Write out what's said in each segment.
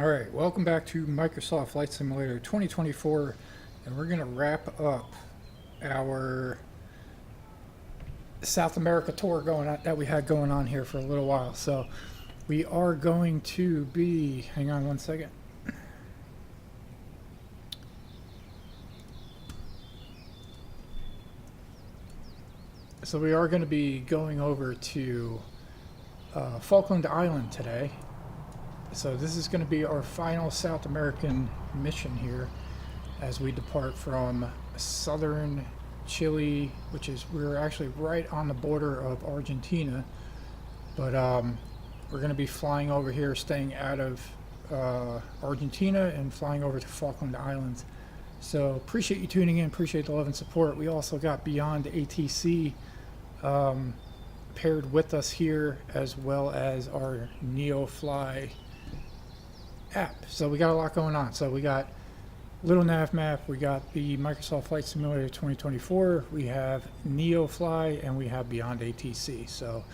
Alright, welcome back to Microsoft Flight Simulator 2024, and we're going to wrap up our South America tour that we had going on here for a little while. So we are going to be, hang on one second. So we are going to be going over to Falkland Island today. So this is going to be our final South American mission here as we depart from southern Chile, which is, we're actually right on the border of Argentina, but we're going to be flying over here, staying out of Argentina and flying over to Falkland Islands. So appreciate you tuning in, appreciate the love and support. We also got Beyond ATC paired with us here, as well as our NeoFly app. So we got a lot going on. So we got Little Nav Map, we got the Microsoft Flight Simulator 2024, we have NeoFly, and we have Beyond ATC. So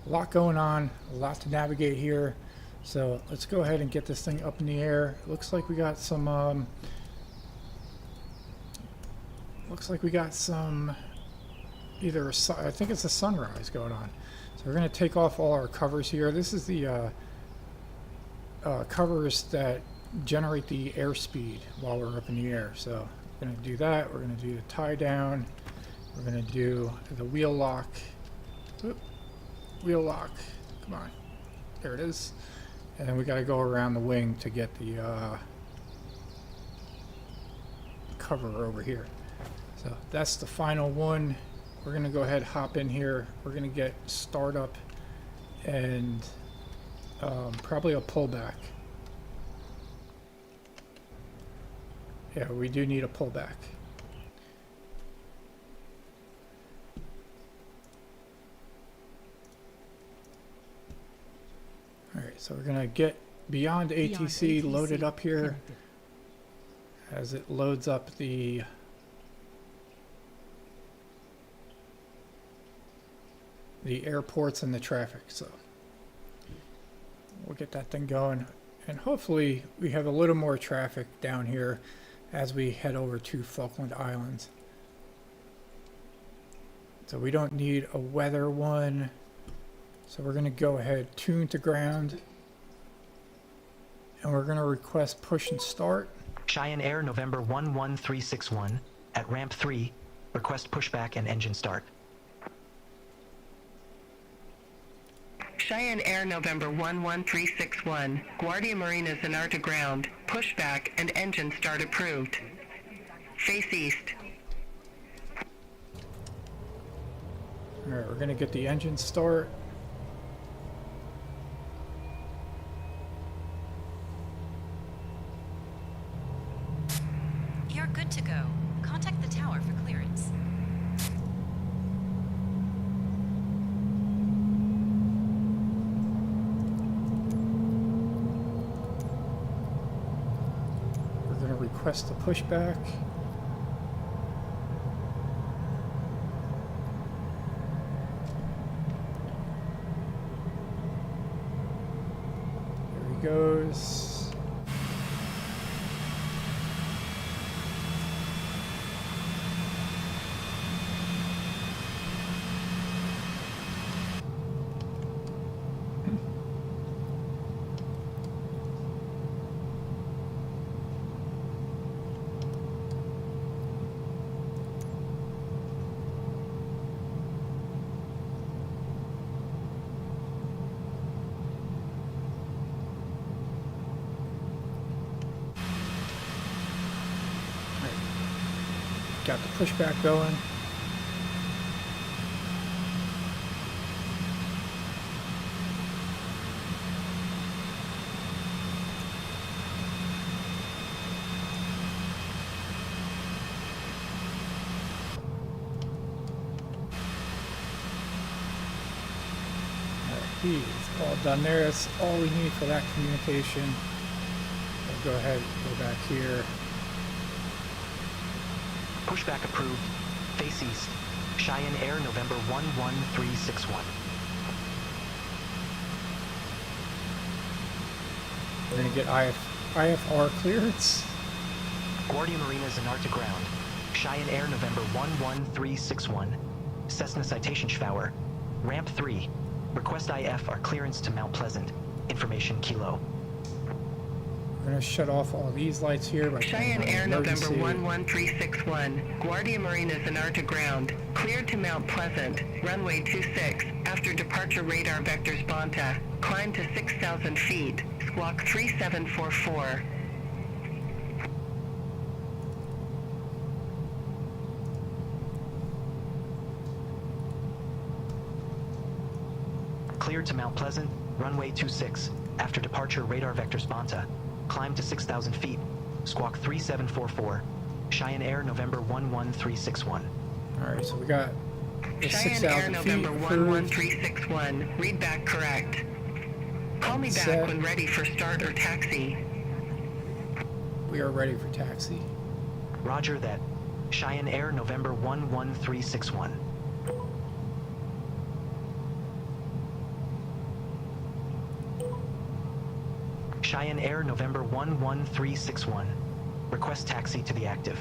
a lot going on, a lot to navigate here. So let's go ahead and get this thing up in the air. Looks like we got some either I think it's a sunrise going on. So we're going to take off all our covers here. This is the covers that generate the airspeed while we're up in the air. So we're going to do that. We're going to do the tie down. We're going to do the wheel lock. Oop. Wheel lock. Come on. There it is. And then we got to go around the wing to get the cover over here. So that's the final one. We're going to go ahead, hop in here. We're going to get startup and probably a pullback. Yeah, we do need a pullback. Alright, so we're going to get Beyond ATC loaded up here as it loads up the airports and the traffic. So we'll get that thing going, and hopefully we have a little more traffic down here as we head over to Falkland Islands. So we don't need a weather one, so we're going to go ahead, tune to ground, and we're going to request push and start. Cheyenne Air November 11361 at ramp 3, request pushback and engine start. Cheyenne Air November 11361, Guardiamarina Zañartu ground, pushback and engine start approved. Face east. Alright, we're going to get the engine start. You're good to go. Contact the tower for clearance. Request the pushback. There he goes. Got the pushback going. He's all done there. That's all we need for that communication. We'll go ahead and go back here. Pushback approved. Face east. Cheyenne Air November 11361. We're gonna get IFR clearance. Guardiamarina Zañartu ground. Cheyenne Air November 11361. Cessna Citation Schwauer. Ramp 3. Request IFR clearance to Mount Pleasant. Information Kilo. We're gonna shut off all these lights here by Cheyenne Air November emergency. 11361, Guardiamarina Zañartu ground, cleared to Mount Pleasant, runway 26, after departure radar vectors Bonta, climb to 6,000 feet, squawk 3744. Cleared to Mount Pleasant, runway 26, after departure radar vectors Bonta, climb to 6,000 feet, squawk 3744, Cheyenne Air November 11361. Alright, so we got the Cheyenne Air 6,000 feet November approved. 11361, read back correct. Call me back Set. when ready for start or taxi. We are ready for taxi. Roger that. Cheyenne Air November 11361. Cheyenne Air November 11361. Request taxi to the active.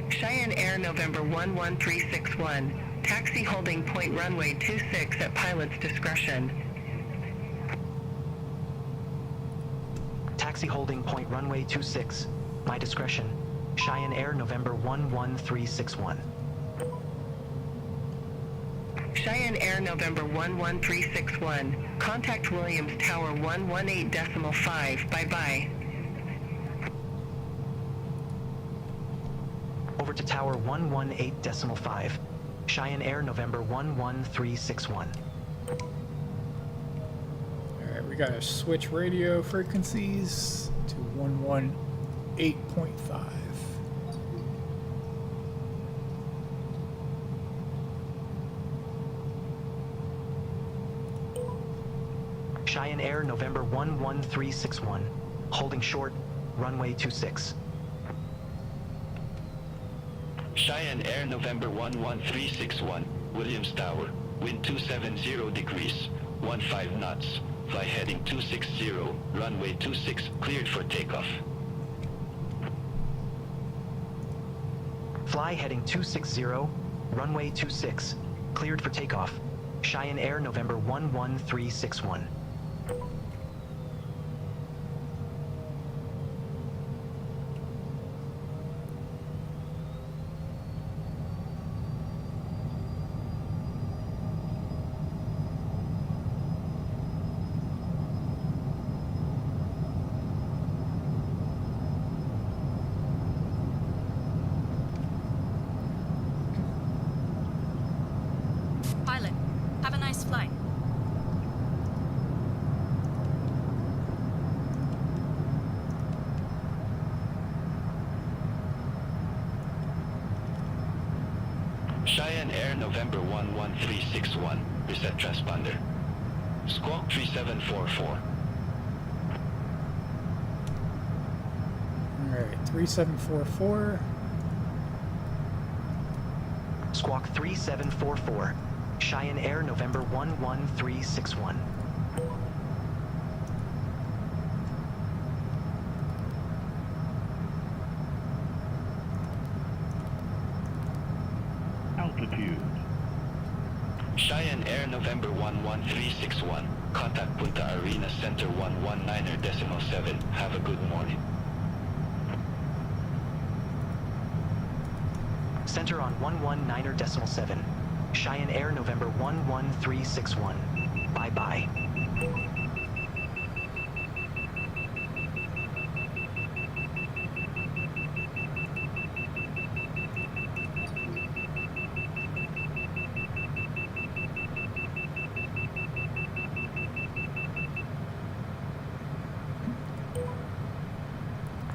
Cheyenne Air November 11361, taxi holding point runway 26 at pilot's discretion. Taxi holding point runway 26. My discretion. Cheyenne Air November 11361. Cheyenne Air November 11361, contact Williams Tower 118.5, bye-bye. Over to Tower 118.5. Cheyenne Air November 11361. Alright, we gotta switch radio frequencies to 118.5. Cheyenne Air November 11361. Holding short, runway 26. Cheyenne Air November 11361, Williams Tower, wind 270 degrees, 15 knots, fly heading 260, runway 26, cleared for takeoff. Fly heading 260, runway 26, cleared for takeoff. Cheyenne Air November 11361. Pilot, have a nice flight. Cheyenne Air November 11361, reset transponder. Squawk 3744. Alright, 3744. Squawk 3744. Cheyenne Air November 11361. Altitude. Cheyenne Air November 11361, contact Punta Arena Center 119.7. Have a good morning. Center on 119.7. Cheyenne Air November 11361. Bye-bye.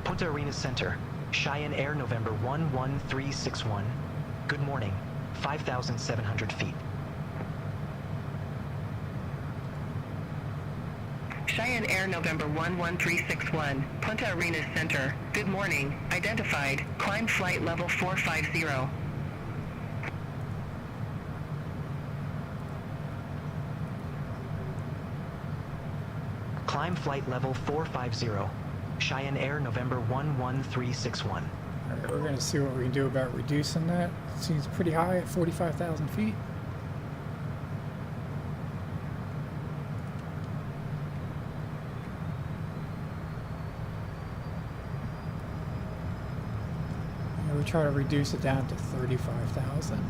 Punta Arena Center. Cheyenne Air November 11361. Good morning. 5,700 feet. Cheyenne Air November 11361, Punta Arenas Center. Good morning. Identified. Climb flight level 450. Climb Climb flight level 450. Cheyenne Air, November 11361. All right, we're going to see what we can do about reducing that. It seems pretty high at 45,000 feet. And we try to reduce it down to 35,000.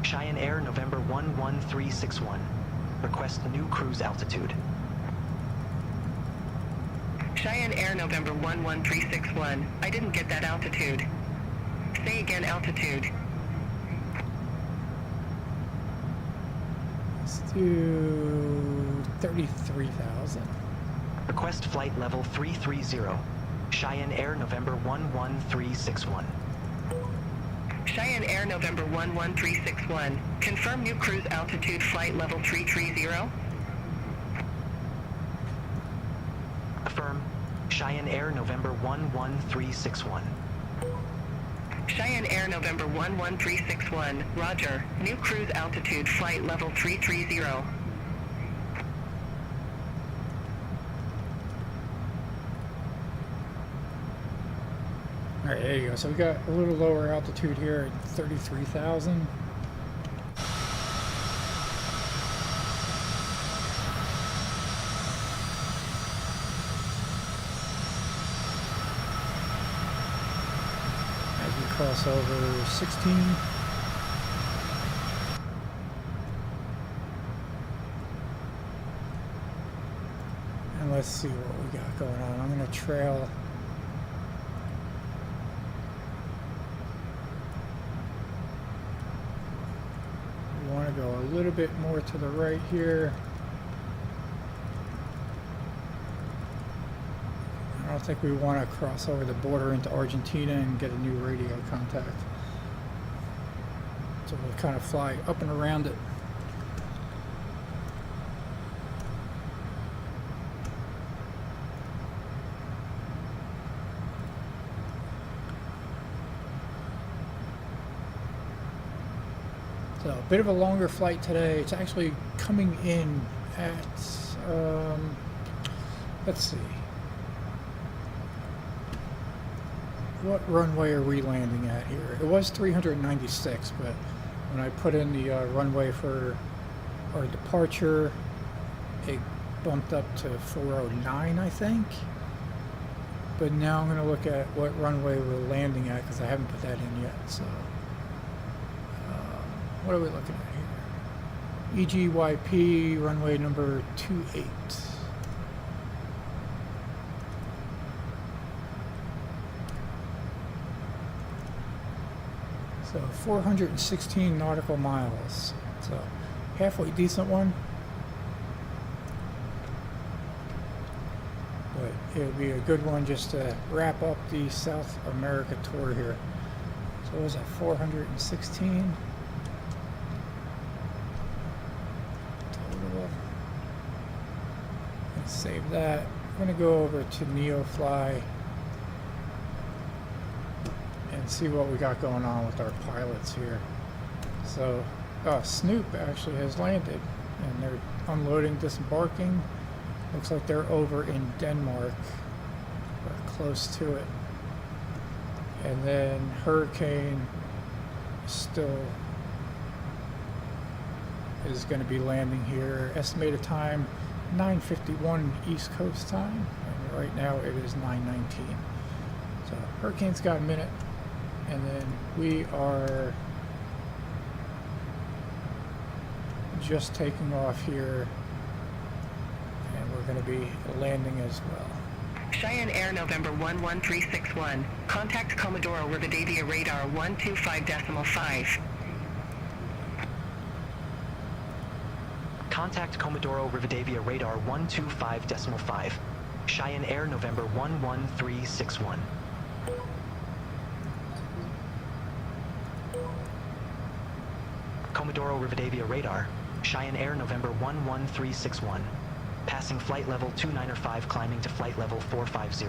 Cheyenne Air, November 11361. Request new cruise altitude. Cheyenne Air, November 11361. I didn't get that altitude. Say again, altitude. Let's do 33,000. Request flight level 330. Cheyenne Air, November 11361. Cheyenne Air, November 11361. Confirm new cruise altitude flight level 330. Affirm. Cheyenne Air, November 11361. Cheyenne Air, November 11361. Roger. New cruise altitude flight level 330. All right, there you go. So we got a little lower altitude here at 33,000. As we cross over 16. And let's see what we got going on. I'm going to trail. Want to go a little bit more to the right here. I don't think we want to cross over the border into Argentina and get a new radio contact. So we'll kind of fly up and around it. So a bit of a longer flight today. It's actually coming in at, let's see. What runway are we landing at here? It was 396, but when I put in the runway for our departure, it bumped up to 409, I think. But now I'm going to look at what runway we're landing at because I haven't put that in yet. So. What are we looking at here? EGYP, runway number 28. So 416 nautical miles. So halfway decent one. But it would be a good one just to wrap up the South America tour here. So what was that, 416? Save that. I'm going to go over to NeoFly and see what we got going on with our pilots here. So, Snoop actually has landed and they're unloading, disembarking. Looks like they're over in Denmark or close to it. And then Hurricane still is going to be landing here. Estimated time 9:51 East Coast time, and right now it is 9:19. So Hurricane's got a minute, and then we are just taking off here, and we're going to be landing as well. Cheyenne Air, November 11361. Contact Comodoro Rivadavia radar 125.5. Contact Comodoro Rivadavia radar 125.5. Cheyenne Air, November 11361. Comodoro Rivadavia radar. Cheyenne Air, November 11361. Passing flight level 295, climbing to flight level 450.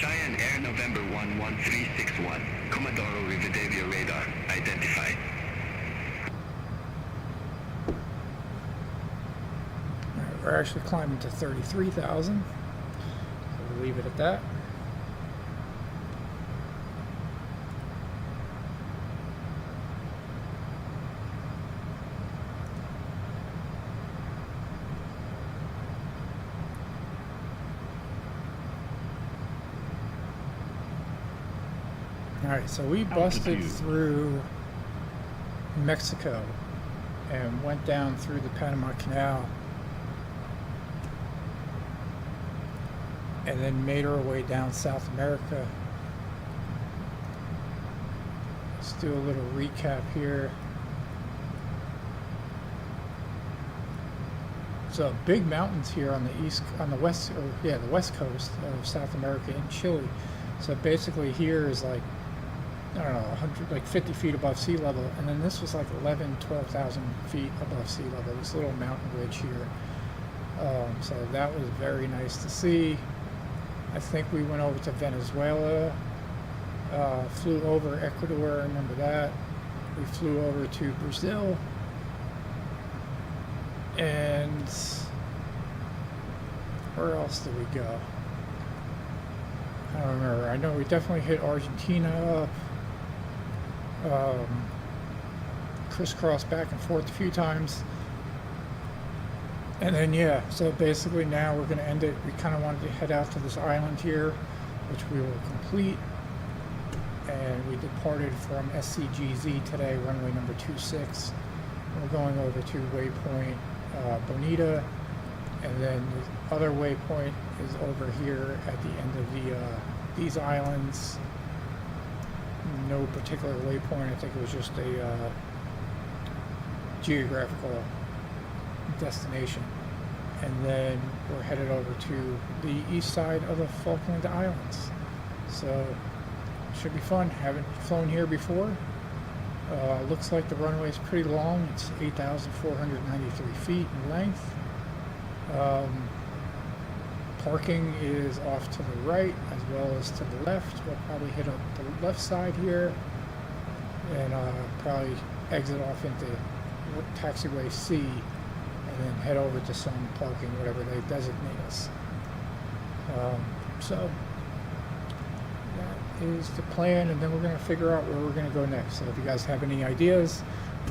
Cheyenne Air November 11361. Comodoro Rivadavia radar identified. Alright, we're actually climbing to 33,000. So we'll leave it at that. Alright, so we busted through Mexico and went down through the Panama Canal and then made our way down South America. Let's do a little recap here. So big mountains here on the west coast of South America and Chile. So basically here is like, I don't know, 100, like 50 feet above sea level, and then this was like 12,000 feet above sea level, this little mountain ridge here. So that was very nice to see. I think we went over to Venezuela, flew over Ecuador, I remember that. We flew over to Brazil, and where else did we go? I don't remember. I know we definitely hit Argentina up. Crisscrossed back and forth a few times, and then yeah, so basically now we're going to end it. We kind of wanted to head out to this island here, which we will complete, and we departed from SCGZ today, runway number 26. We're going over to waypoint Bonita, and then the other waypoint is over here at the end of these islands. No particular waypoint. I think it was just a geographical destination. And then we're headed over to the east side of the Falkland Islands. So should be fun. Haven't flown here before. Looks like the runway is pretty long. It's 8,493 feet in length. Parking is off to the right as well as to the left. We'll probably hit up the left side here and probably exit off into taxiway C and then head over to some parking, whatever they designate us. So that is the plan, and then we're going to figure out where we're going to go next. So if you guys have any ideas,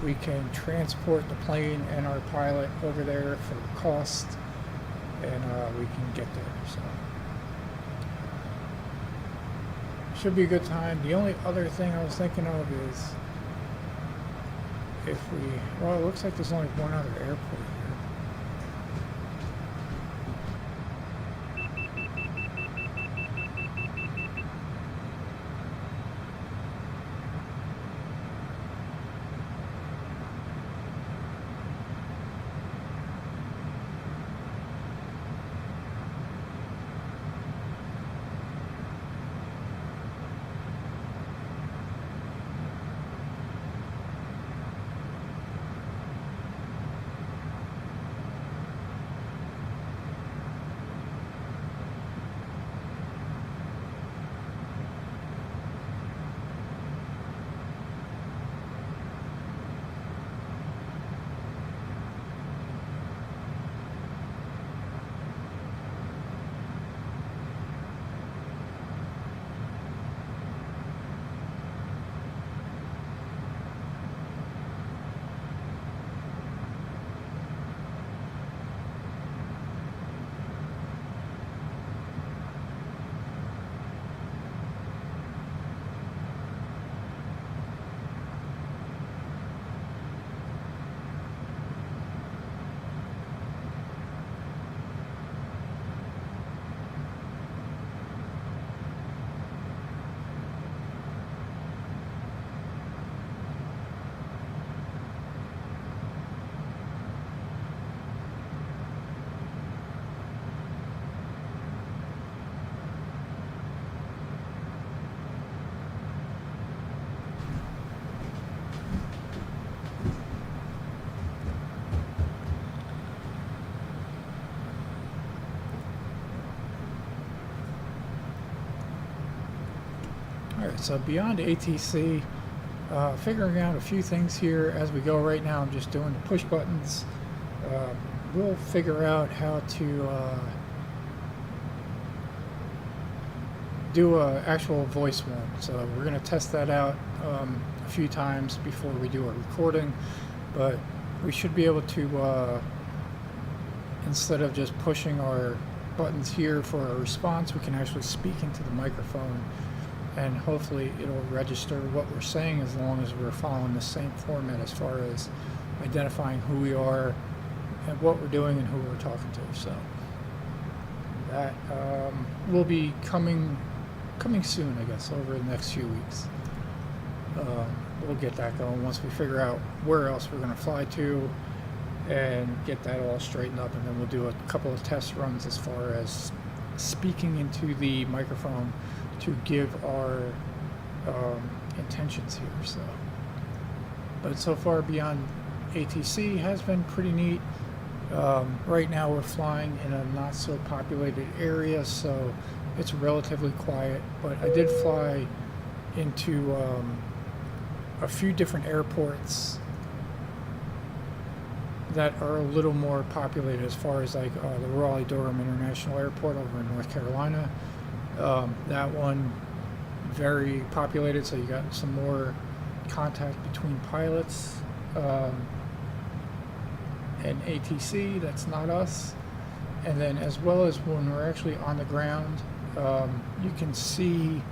we can transport the plane and our pilot over there for the cost, and we can get there. So should be a good time. The only other thing I was thinking of is if we, well, it looks like there's only one other airport here. Alright, so beyond ATC, figuring out a few things here as we go. Right now I'm just doing the push buttons. We'll figure out how to do a actual voice one. So we're going to test that out a few times before we do a recording, but we should be able to, instead of just pushing our buttons here for a response, we can actually speak into the microphone, and hopefully it'll register what we're saying as long as we're following the same format as far as identifying who we are and what we're doing and who we're talking to. So that will be coming soon, I guess, over the next few weeks. We'll get that going once we figure out where else we're going to fly to and get that all straightened up, and then we'll do a couple of test runs as far as speaking into the microphone to give our intentions here. So, but so far beyond ATC has been pretty neat. Right now we're flying in a not so populated area, so it's relatively quiet, but I did fly into a few different airports that are a little more populated, as far as like the Raleigh-Durham International Airport over in North Carolina. That one, very populated, so you got some more contact between pilots. And ATC, that's not us. And then as well as when we're actually on the ground, you can see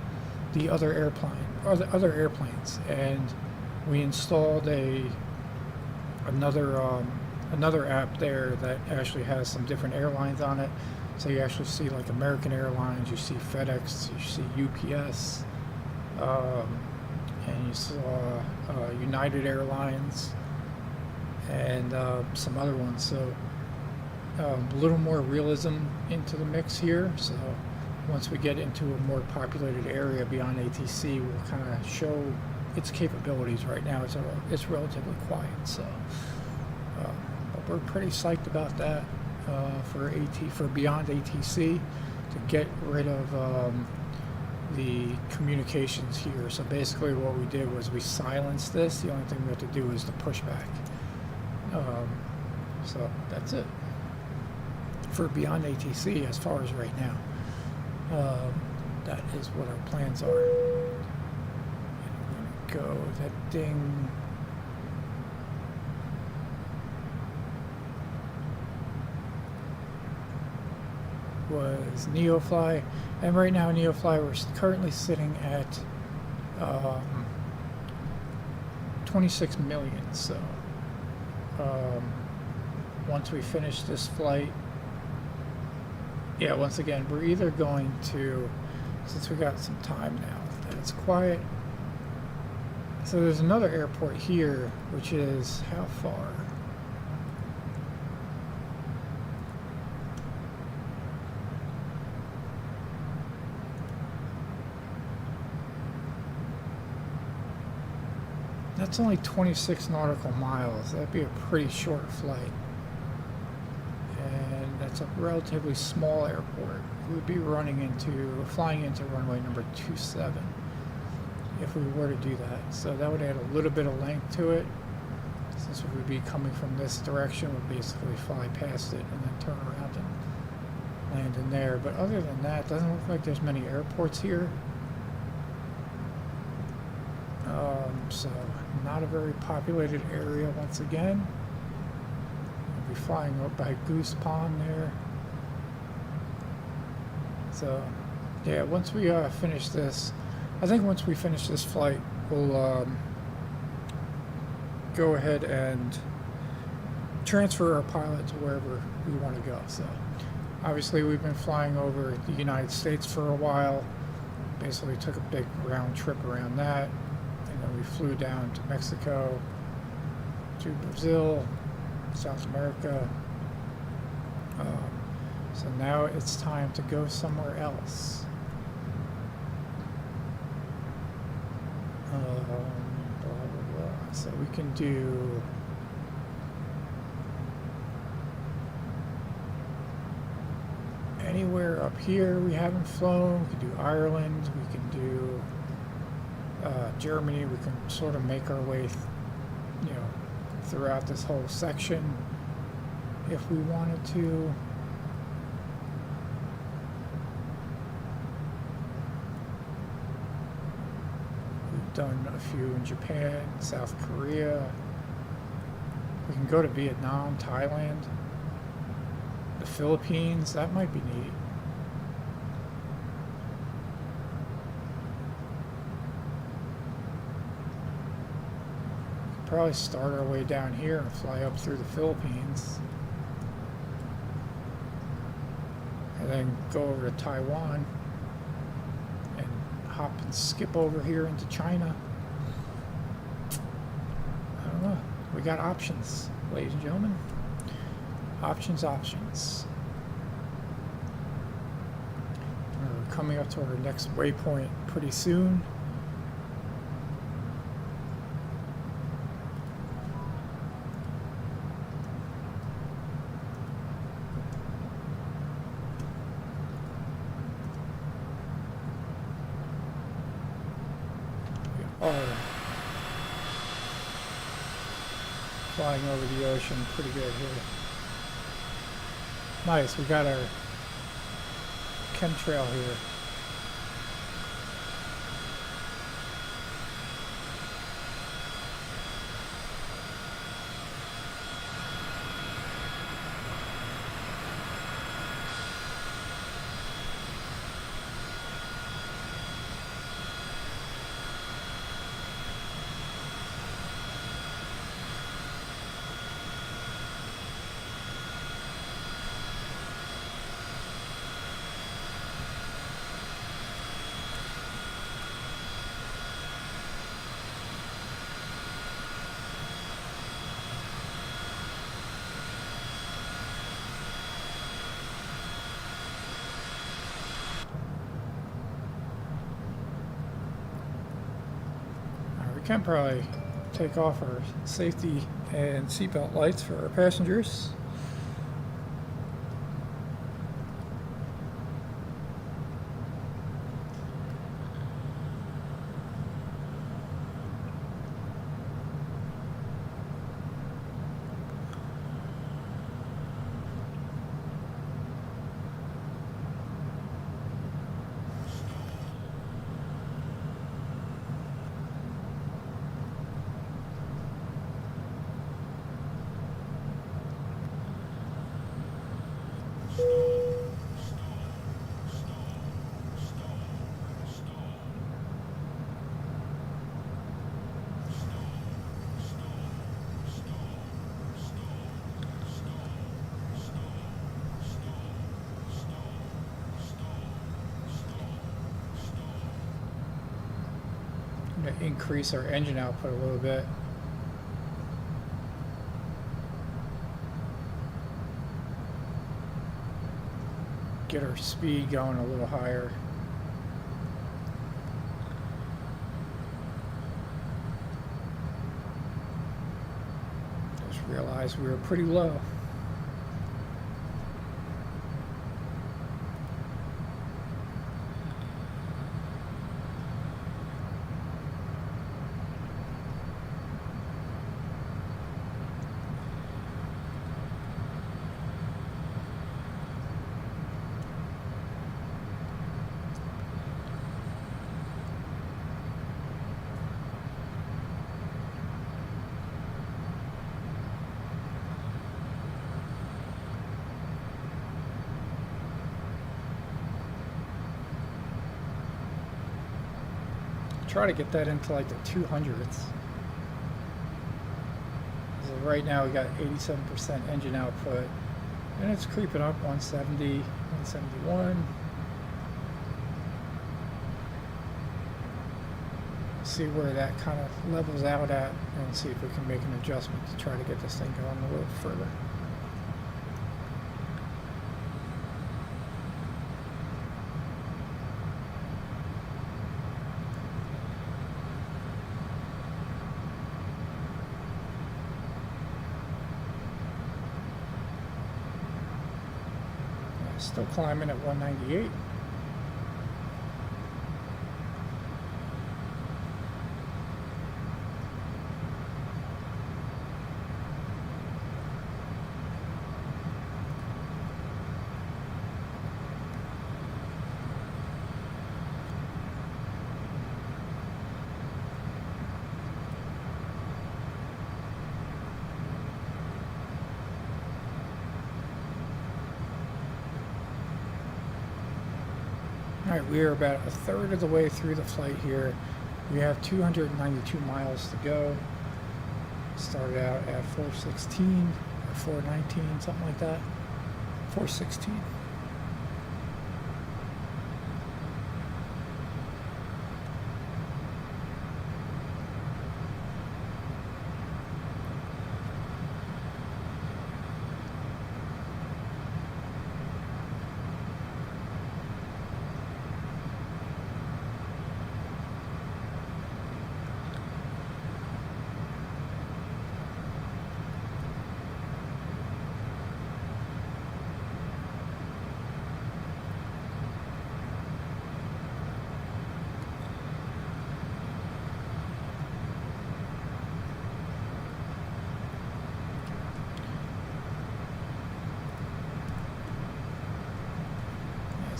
the other airplanes, and we installed another app there that actually has some different airlines on it. So you actually see like American Airlines, you see FedEx, you see UPS, and you saw United Airlines and some other ones. So a little more realism into the mix here. So once we get into a more populated area beyond ATC, we'll kind of show its capabilities. Right now it's relatively quiet, so but we're pretty psyched about that for beyond ATC, to get rid of the communications here. So basically what we did was we silenced this. The only thing we have to do is the pushback. So that's it for beyond ATC as far as right now. That is what our plans are. I'm gonna go that ding. Was NeoFly, and right now NeoFly, we're currently sitting at 26 million. So once we finish this flight, yeah, once again, we're either going to, since we got some time now that it's quiet, so there's another airport here, which is how far? That's only 26 nautical miles. That'd be a pretty short flight. And that's a relatively small airport. We'd be flying into runway number 27 if we were to do that. So that would add a little bit of length to it. Since we would be coming from this direction, we'd basically fly past it and then turn around and land in there. But other than that, it doesn't look like there's many airports here. So not a very populated area once again. We'll be flying up by Goose Pond there. So yeah, once we finish this, I think once we finish this flight, we'll go ahead and transfer our pilot to wherever we want to go. So obviously we've been flying over the United States for a while. Basically took a big round trip around that. And we flew down to Mexico, to Brazil, South America. So now it's time to go somewhere else. Blah, blah, blah. So we can do anywhere up here we haven't flown. We can do Ireland. We can do Germany. We can sort of make our way, throughout this whole section if we wanted to. We've done a few in Japan, South Korea. We can go to Vietnam, Thailand, the Philippines. That might be neat. Probably start our way down here and fly up through the Philippines, and then go over to Taiwan and hop and skip over here into China. I don't know. We got options, ladies and gentlemen. Options. We're coming up to our next waypoint pretty soon. Flying over the ocean pretty good here. Nice, we got our chemtrail here. We can probably take off our safety and seatbelt lights for our passengers. To increase our engine output a little bit. Get our speed going a little higher. Just realized we were pretty low. Try to get that into like the 200s. So right now we got 87% engine output, and it's creeping up. 170, 171. See where that kind of levels out at, and see if we can make an adjustment to try to get this thing going a little further. Still climbing at 198. Alright, we are about a third of the way through the flight here. We have 292 miles to go. Started out at 416 or 419, something like that. 416.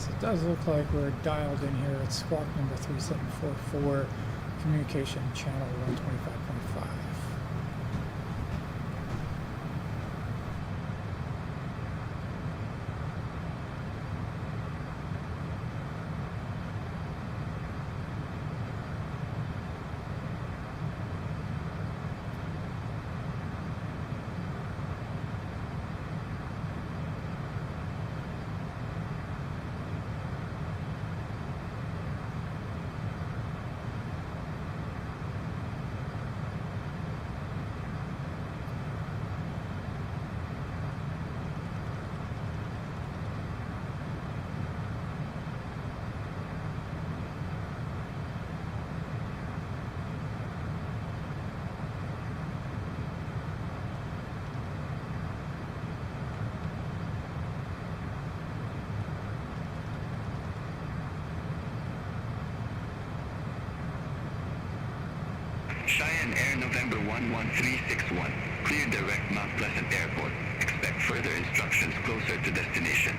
It does look like we're dialed in here at squawk number 3744, communication channel 125.5. Cheyenne Air November 11361. Clear direct Mount Pleasant Airport. Expect further instructions closer to destination.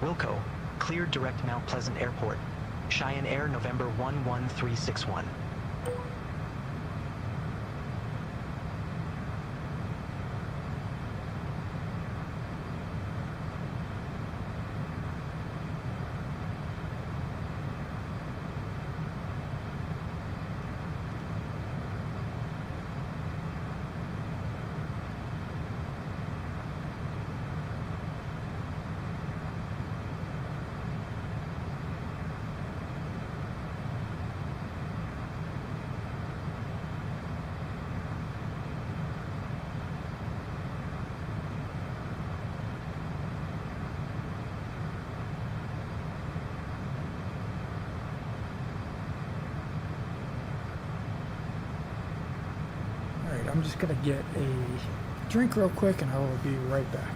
Wilco, cleared direct Mount Pleasant Airport. Cheyenne Air November 11361. I'm just gonna get a drink real quick and I will be right back.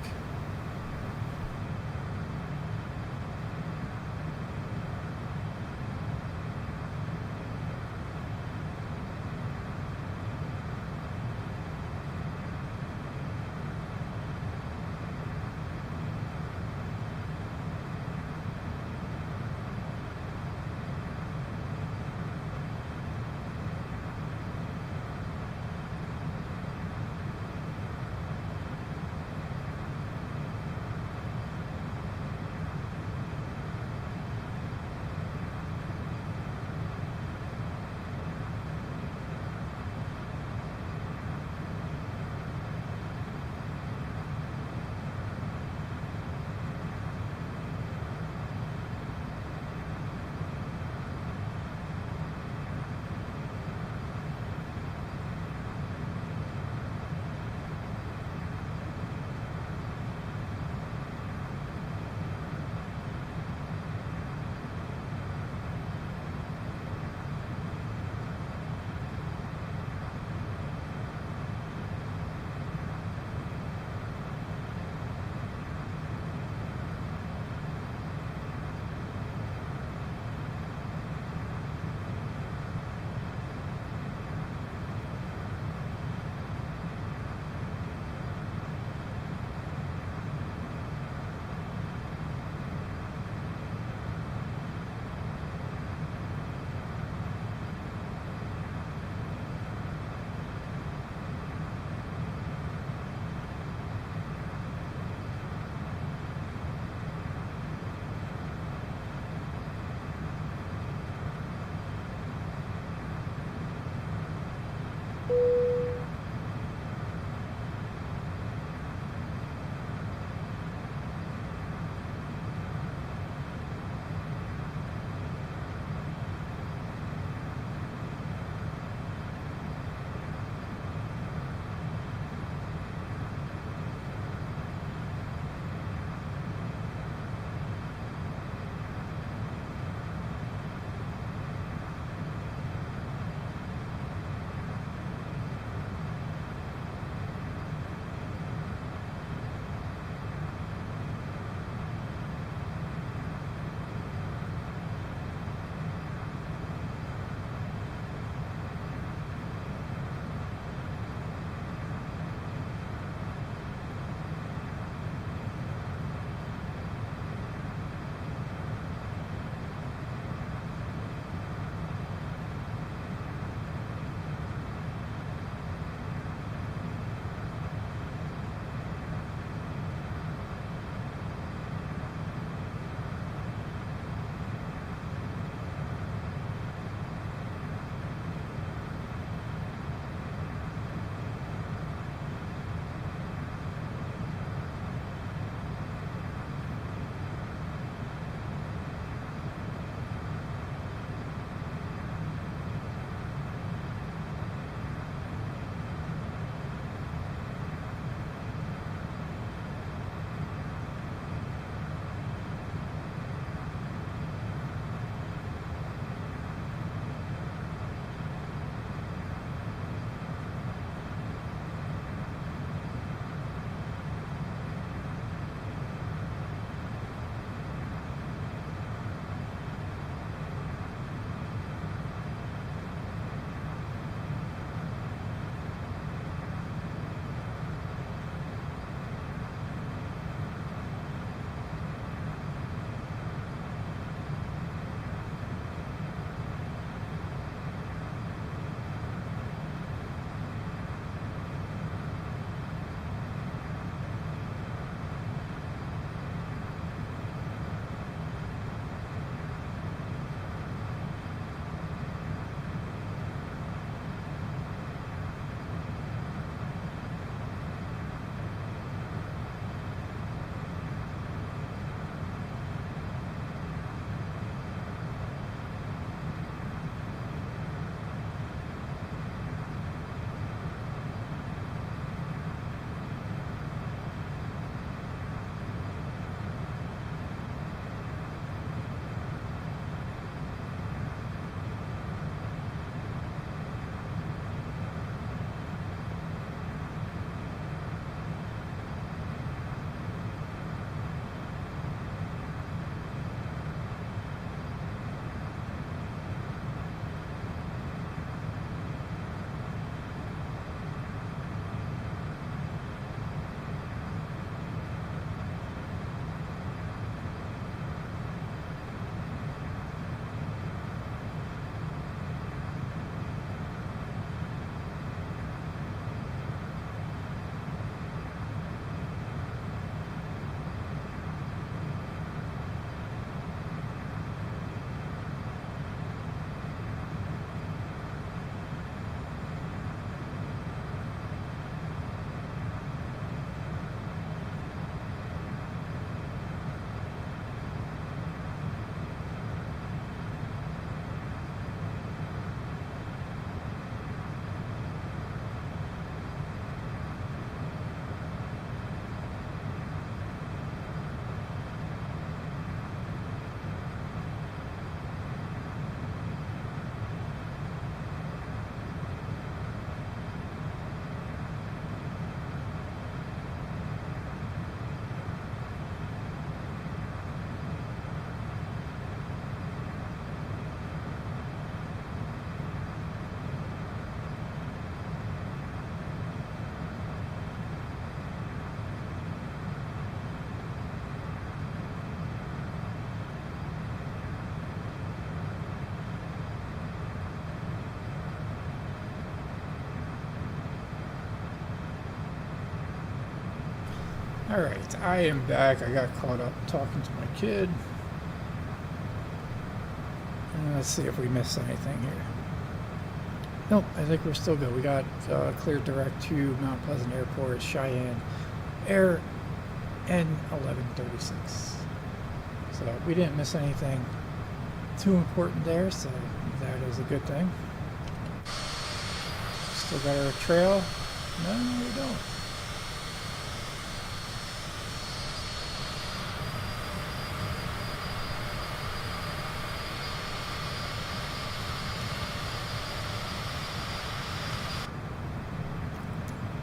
Alright, I am back. I got caught up talking to my kid. And let's see if we missed anything here. Nope, I think we're still good. We got cleared direct to Mount Pleasant Airport, Cheyenne Air N1136. So we didn't miss anything too important there, so that is a good thing. Still got our trail? No, we don't.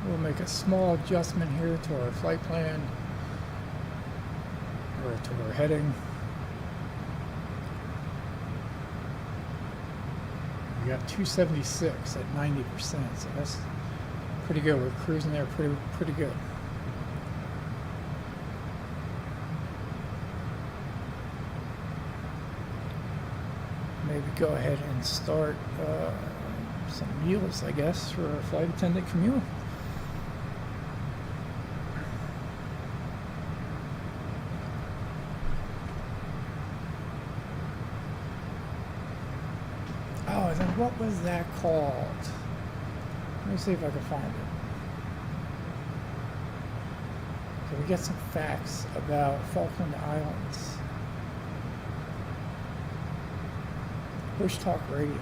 We'll make a small adjustment here to our flight plan, or to our heading. We got 276 at 90%, so that's pretty good. We're cruising there pretty good. Maybe go ahead and start some meals, I guess, for our flight attendant Camille. Oh, then what was that called? Let me see if I can find it. Can we get some facts about Falkland Islands? Push Talk Radio.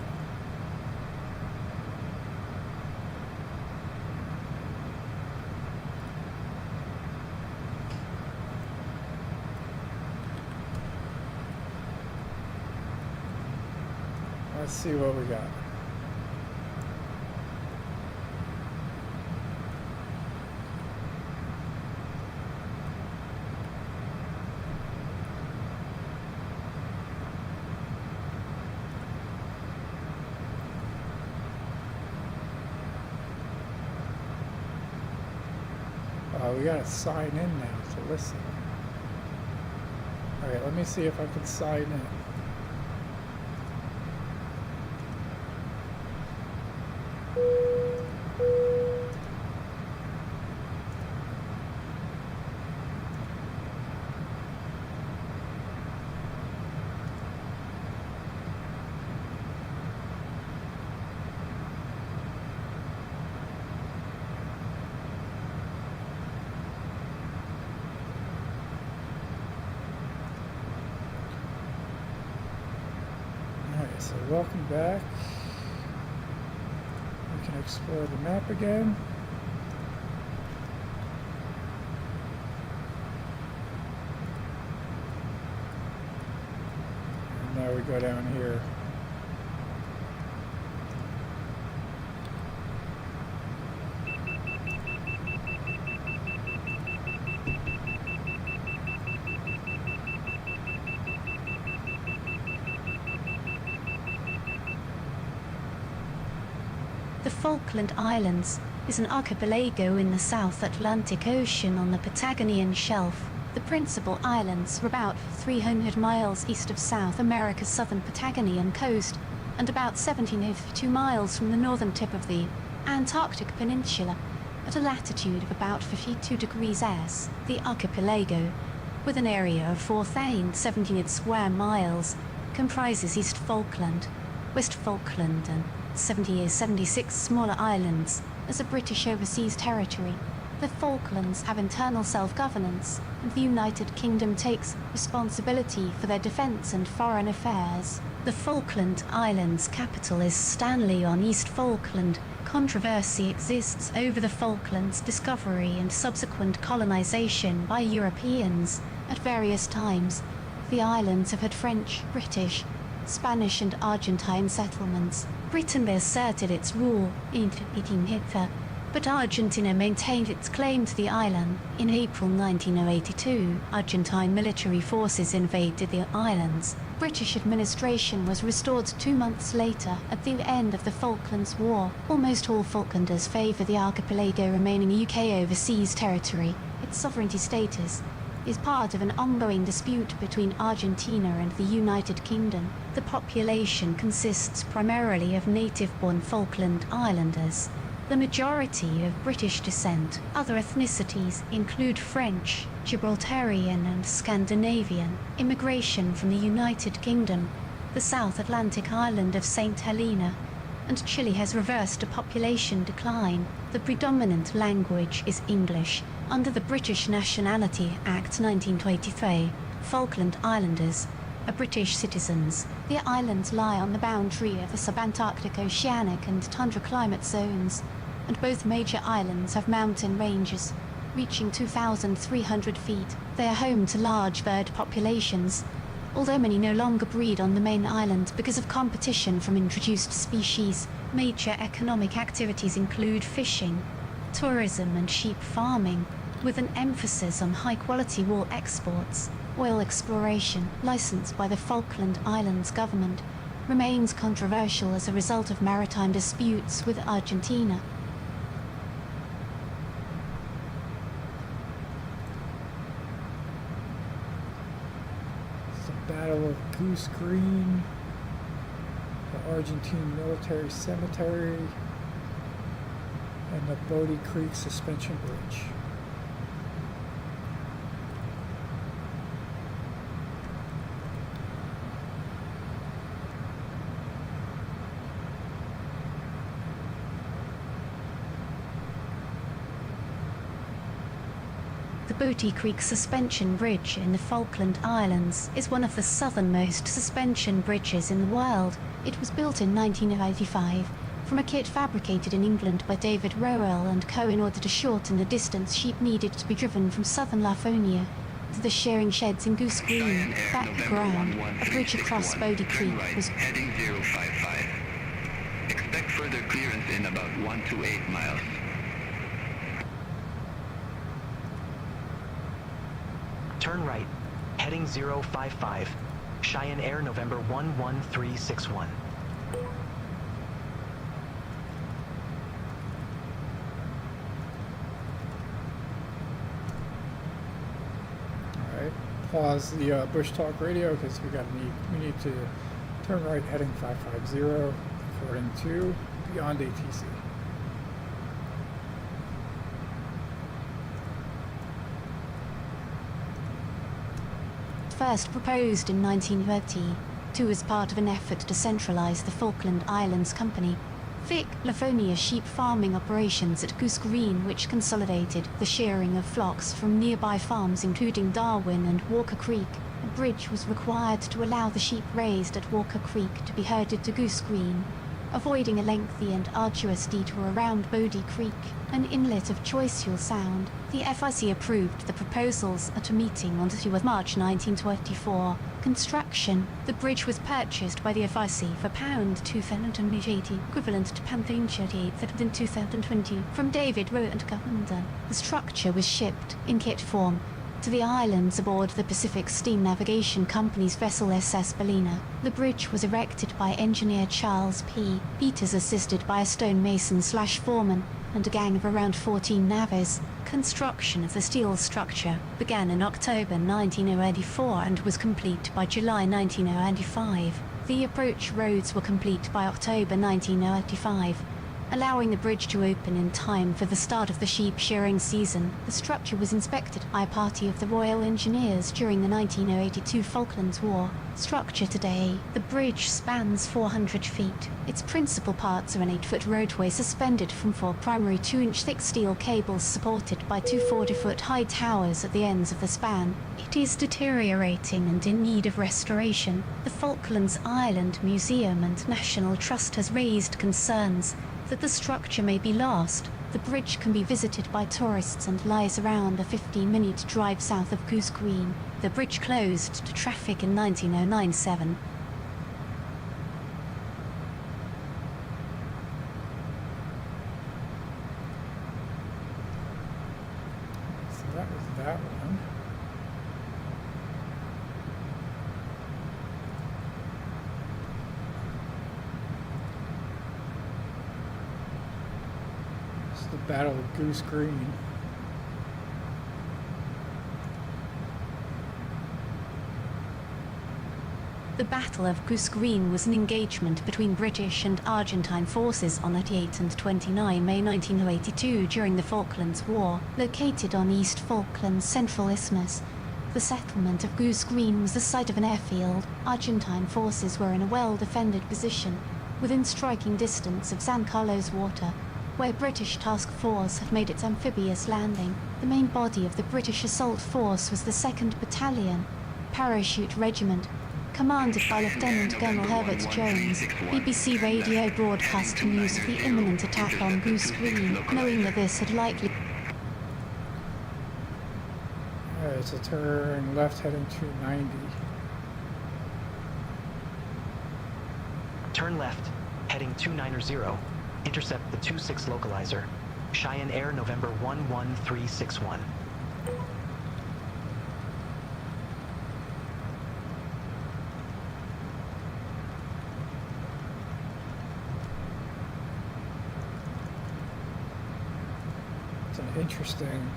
Let's see what we got. We gotta sign in now to listen. Alright, let me see if I can sign in. So welcome back. We can explore the map again. And now we go down here. The Falkland Islands is an archipelago in the South Atlantic Ocean on the Patagonian Shelf. The principal islands are about 300 miles east of South America's southern Patagonian coast and about 1,752 miles from the northern tip of the Antarctic Peninsula at a latitude of about 52 degrees S. The archipelago, with an area of 4,078 square miles, comprises East Falkland, West Falkland and 76 smaller islands as a British overseas territory. The Falklands have internal self-governance, and the United Kingdom takes responsibility for their defence and foreign affairs. The Falkland Islands capital is Stanley on East Falkland. Controversy exists over the Falklands' discovery and subsequent colonisation by Europeans. At various times, the islands have had French, British, Spanish and Argentine settlements. Britain asserted its rule in 1880, but Argentina maintained its claim to the island. In April 1982, Argentine military forces invaded the islands. British administration was restored 2 months later at the end of the Falklands War. Almost all Falklanders favour the archipelago remaining UK overseas territory. Its sovereignty status is part of an ongoing dispute between Argentina and the United Kingdom. The population consists primarily of native-born Falkland Islanders. the majority of British descent. Other ethnicities include French, Gibraltarian and Scandinavian. Immigration from the United Kingdom, the South Atlantic island of St. Helena, and Chile has reversed a population decline. The predominant language is English. Under the British Nationality Act 1923, Falkland Islanders are British citizens. The islands lie on the boundary of the subantarctic oceanic and tundra climate zones, and both major islands have mountain ranges reaching 2,300 feet. They are home to large bird populations, although many no longer breed on the main island because of competition from introduced species. Major economic activities include fishing, tourism and sheep farming, with an emphasis on high-quality wool exports. Oil exploration, licensed by the Falkland Islands government, remains controversial as a result of maritime disputes with Argentina. It's the Battle of Goose Green, the Argentine Military Cemetery, and the Bodie Creek Suspension Bridge. The Bodie Creek Suspension Bridge in the Falkland Islands is one of the southernmost suspension bridges in the world. It was built in 1985 from a kit fabricated in England by David Rowell and Co. in order to shorten the distance sheep needed to be driven from southern Lafonia to the shearing sheds in Goose Green. Background, a bridge across Bodie Creek was heading 055. Expect further clearance in about 1 to 8 miles. Turn right, heading 055. Cheyenne Air, November 11361. Alright, pause the Bush Talk radio because we need to turn right heading 550, according to Beyond ATC. first proposed in 1932 as part of an effort to centralise the Falkland Islands Company. Vic Lafonia sheep farming operations at Goose Green, which consolidated the shearing of flocks from nearby farms including Darwin and Walker Creek. A bridge was required to allow the sheep raised at Walker Creek to be herded to Goose Green, avoiding a lengthy and arduous detour around Bodie Creek, an inlet of Choiseul Sound. The FIC approved the proposals at a meeting on the 2nd of March 1924. Construction. The bridge was purchased by the FIC for £2,080, equivalent to £38 in 2020, from David Rowe and Governor. The structure was shipped, in kit form, to the islands aboard the Pacific Steam Navigation Company's vessel SS Ballina. The bridge was erected by engineer Charles P. Peters, assisted by a stonemason/foreman and a gang of around 14 navvies. Construction of the steel structure began in October 1984 and was complete by July 1985. The approach roads were complete by October 1985, allowing the bridge to open in time for the start of the sheep shearing season. The structure was inspected by a party of the Royal Engineers during the 1982 Falklands War. Structure today. The bridge spans 400 feet. Its principal parts are an 8-foot roadway suspended from 4 primary 2-inch thick steel cables supported by 2 40-foot high towers at the ends of the span. It is deteriorating and in need of restoration. The Falklands Island Museum and National Trust has raised concerns that the structure may be lost. The bridge can be visited by tourists and lies around a 15-minute drive south of Goose Green. The bridge closed to traffic in 1997. So that was that one. The Battle of Goose Green. The Battle of Goose Green was an engagement between British and Argentine forces on 28 and 29 May 1982 during the Falklands War, located on East Falkland's Central Isthmus. The settlement of Goose Green was the site of an airfield. Argentine forces were in a well-defended position, within striking distance of San Carlos Water, where British Task Force had made its amphibious landing. The main body of the British assault force was the 2nd Battalion, Parachute Regiment, commanded by Lieutenant Colonel Herbert Jones. BBC radio broadcast news of the imminent attack on Goose Green, knowing that this had likely... Alright, so turn left heading 290. Turn left, heading 290. Intercept the 26 localizer. Cheyenne Air November 11361. It's an interesting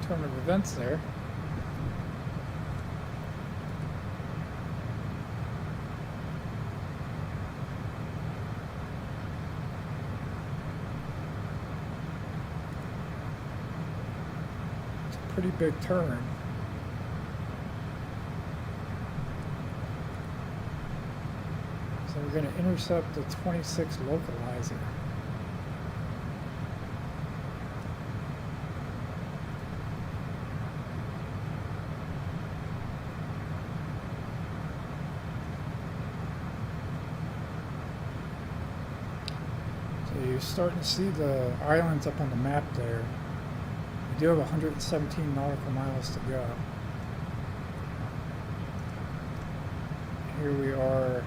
turn of events there. Pretty big turn. So we're going to intercept the 26 localizer. So you're starting to see the islands up on the map there. We do have 117 nautical miles to go. Here we are,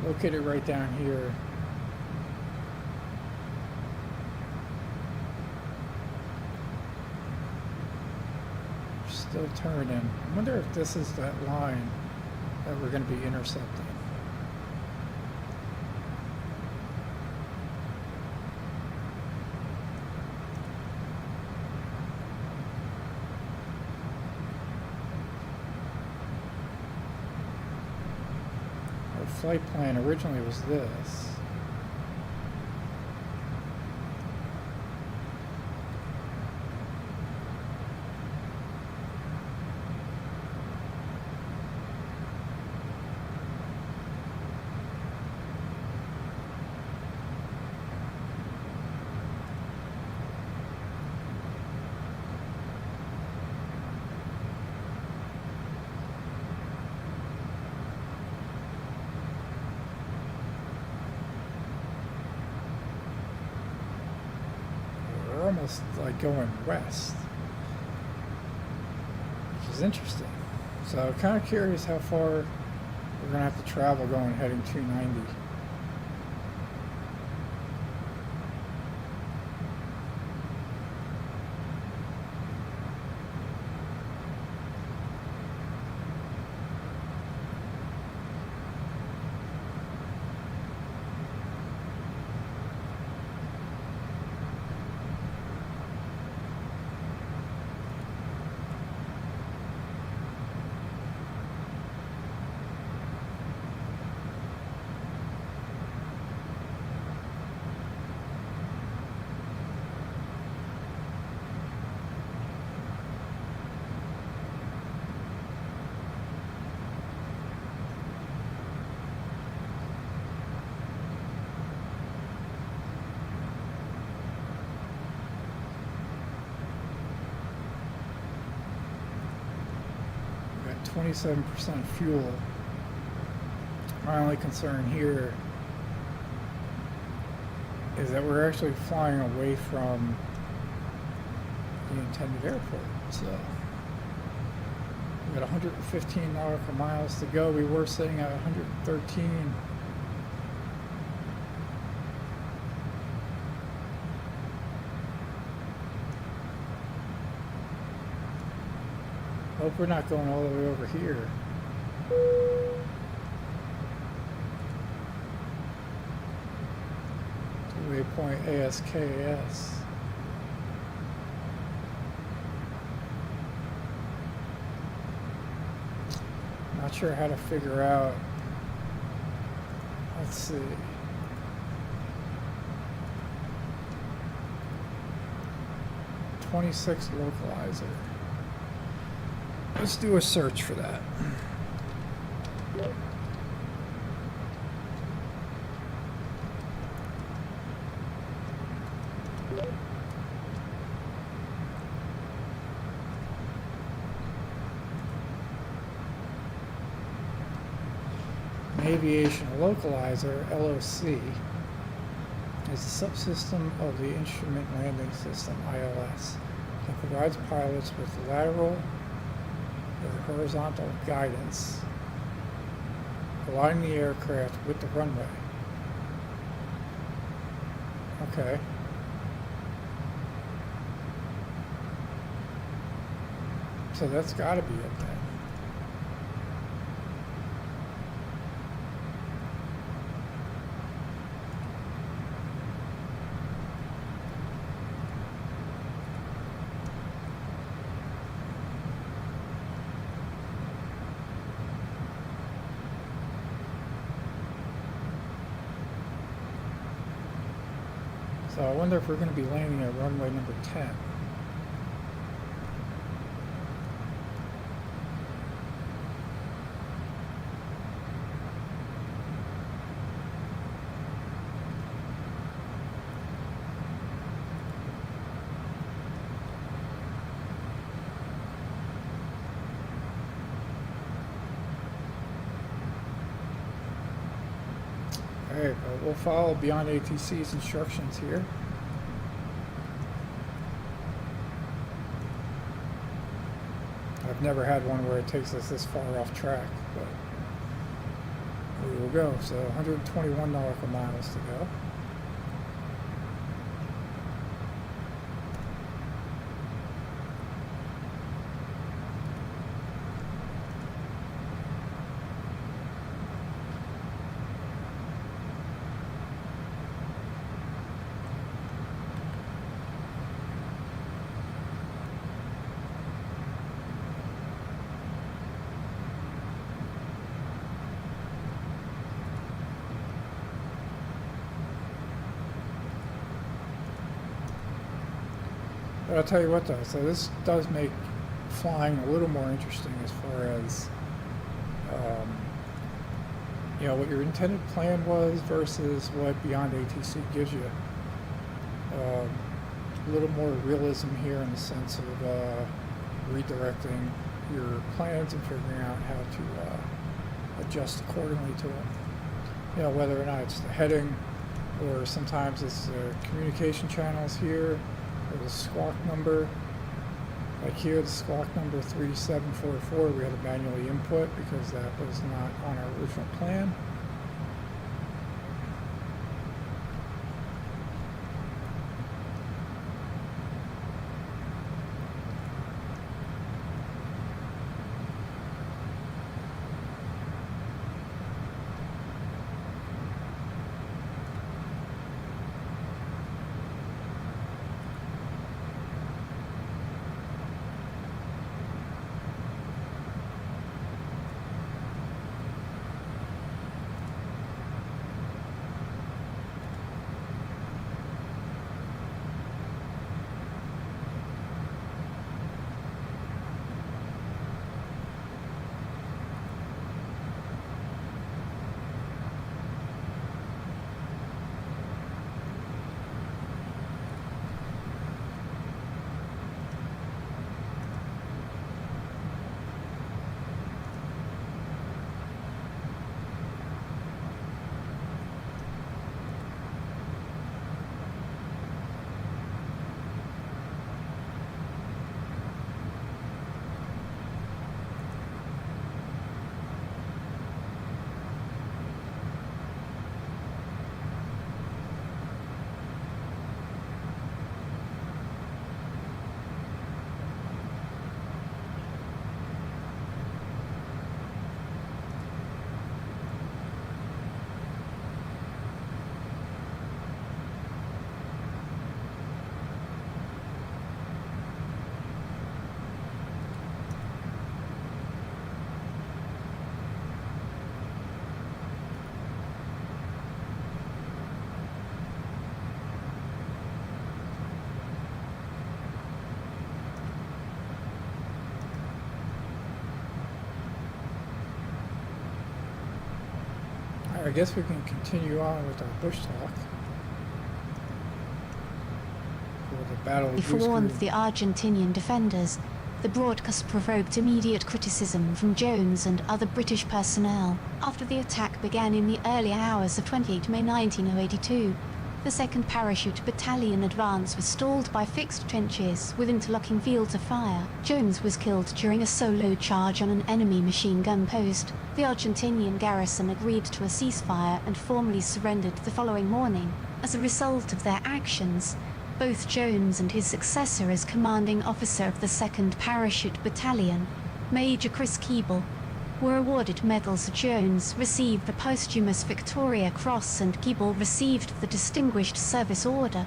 located right down here. We're still turning. I wonder if this is that line that we're going to be intercepting. Flight plan originally was this. Almost like going west, which is interesting. So kind of curious how far we're gonna have to travel going heading 290. We got 27% fuel. My only concern here is that we're actually flying away from the intended airport. So we got 115 nautical miles to go. We were sitting at 113. Hope we're not going all the way over here. Waypoint ASKS. Not sure how to figure out. Let's see. .26 localizer. Let's do a search for that. Aviation localizer, LOC, is a subsystem of the Instrument Landing System, ILS, that provides pilots with lateral or horizontal guidance, aligning the aircraft with the runway. Okay. So that's got to be it then. So I wonder if we're going to be landing at runway number 10. Alright, but we'll follow Beyond ATC's instructions here. I've never had one where it takes us this far off track, but we will go. So 121 nautical miles to go. But I'll tell you what though, so this does make flying a little more interesting as far as, you know, what your intended plan was versus what Beyond ATC gives you. A little more realism here in the sense of redirecting your plans and figuring out how to adjust accordingly to them. You know, whether or not it's the heading, or sometimes it's the communication channels here, or the squawk number. Like here, the squawk number 3744, we had to manually input because that was not on our original plan. guess we can continue on with our bush talk. For the Battle of They Goose forewarned Green. the Argentinian defenders. The broadcast provoked immediate criticism from Jones and other British personnel. After the attack began in the early hours of 28 May 1982, the 2nd Parachute Battalion advance was stalled by fixed trenches with interlocking fields of fire. Jones was killed during a solo charge on an enemy machine gun post. The Argentinian garrison agreed to a ceasefire and formally surrendered the following morning. As a result of their actions, both Jones and his successor as commanding officer of the 2nd Parachute Battalion, Major Chris Keeble, were awarded medals. Jones received the posthumous Victoria Cross and Keeble received the Distinguished Service Order.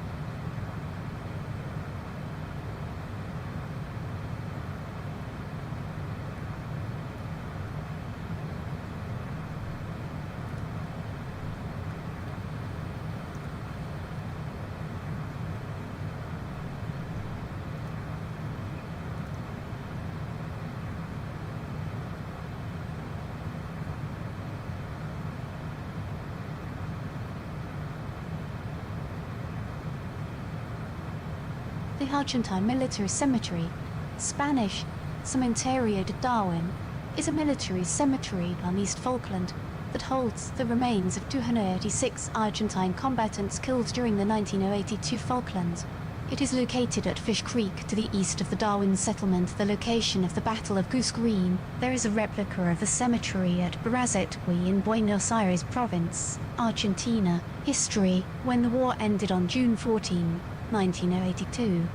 The Argentine Military Cemetery, Spanish Cementerio de Darwin, is a military cemetery on East Falkland that holds the remains of 286 Argentine combatants killed during the 1982 Falklands. It is located at Fish Creek to the east of the Darwin settlement, the location of the Battle of Goose Green. There is a replica of the cemetery at Brazzetui in Buenos Aires province, Argentina. History. When the war ended on June 14, 1982,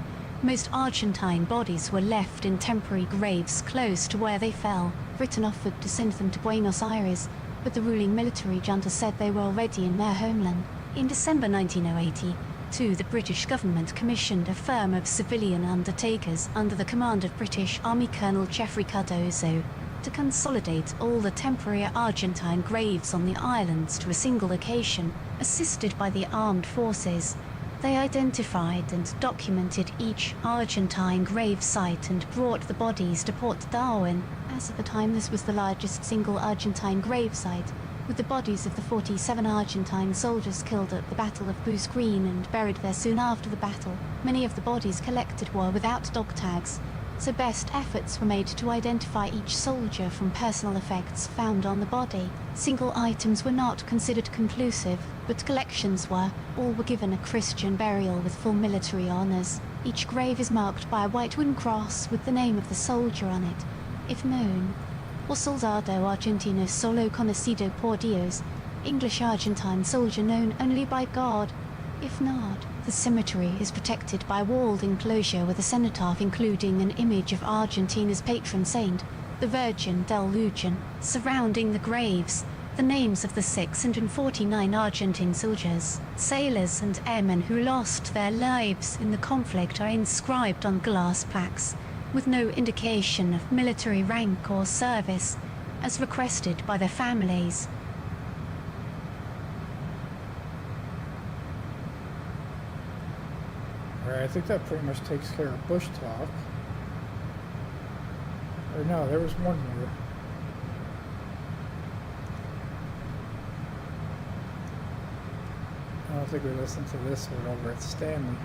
most Argentine bodies were left in temporary graves close to where they fell. Britain offered to send them to Buenos Aires, but the ruling military junta said they were already in their homeland. In December 1982, the British government commissioned a firm of civilian undertakers under the command of British Army Colonel Geoffrey Cardozo to consolidate all the temporary Argentine graves on the islands to a single location, assisted by the armed forces. They identified and documented each Argentine grave site and brought the bodies to Port Darwin. As at the time, this was the largest single Argentine grave site, with the bodies of the 47 Argentine soldiers killed at the Battle of Goose Green and buried there soon after the battle. Many of the bodies collected were without dog tags, so best efforts were made to identify each soldier from personal effects found on the body. Single items were not considered conclusive, but collections were. All were given a Christian burial with full military honours. Each grave is marked by a white wooden cross with the name of the soldier on it, if known. O soldado argentino solo conocido por Dios, English Argentine soldier known only by God. If not, the cemetery is protected by a walled enclosure with a cenotaph including an image of Argentina's patron saint, the Virgin del Lujan. Surrounding the graves, the names of the 649 Argentine soldiers, sailors and airmen who lost their lives in the conflict are inscribed on glass plaques, with no indication of military rank or service, as requested by their families. Alright, I think that pretty much takes care of bush talk. Or no, there was one more. I don't think we listened to this one over at Stanley.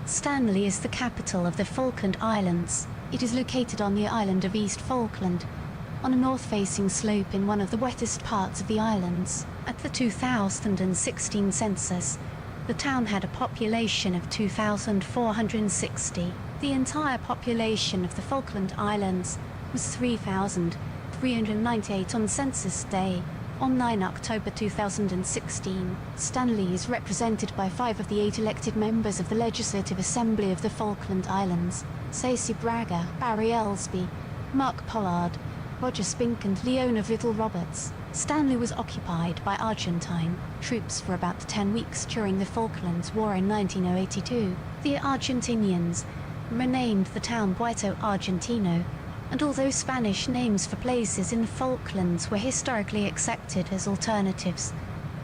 Stanley is the capital of the Falkland Islands. It is located on the island of East Falkland, on a north-facing slope in one of the wettest parts of the islands. At the 2016 census, the town had a population of 2,460. The entire population of the Falkland Islands was 3,398 on Census Day. On 9 October 2016, Stanley is represented by 5 of the 8 elected members of the Legislative Assembly of the Falkland Islands: Stacey Braga, Barry Ellsby, Mark Pollard, Roger Spink and Leona Riddle-Roberts. Stanley was occupied by Argentine troops for about 10 weeks during the Falklands War in 1982. The Argentinians renamed the town Puerto Argentino, and although Spanish names for places in the Falklands were historically accepted as alternatives,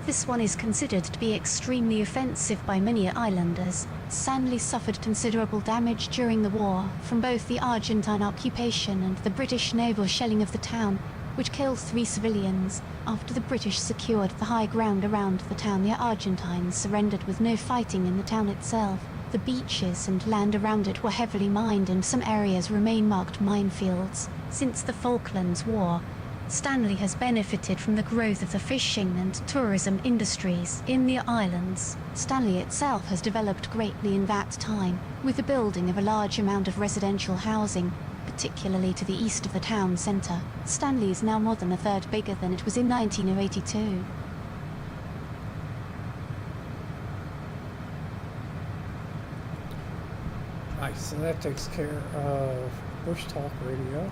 This one is considered to be extremely offensive by many islanders. Stanley suffered considerable damage during the war from both the Argentine occupation and the British naval shelling of the town, which killed 3 civilians. After the British secured the high ground around the town, the Argentines surrendered with no fighting in the town itself. The beaches and land around it were heavily mined, and some areas remain marked minefields. Since the Falklands War, Stanley has benefited from the growth of the fishing and tourism industries in the islands. Stanley itself has developed greatly in that time, with the building of a large amount of residential housing, particularly to the east of the town centre. Stanley is now more than a third bigger than it was in 1982. Nice, so that takes care of Bush Talk Radio.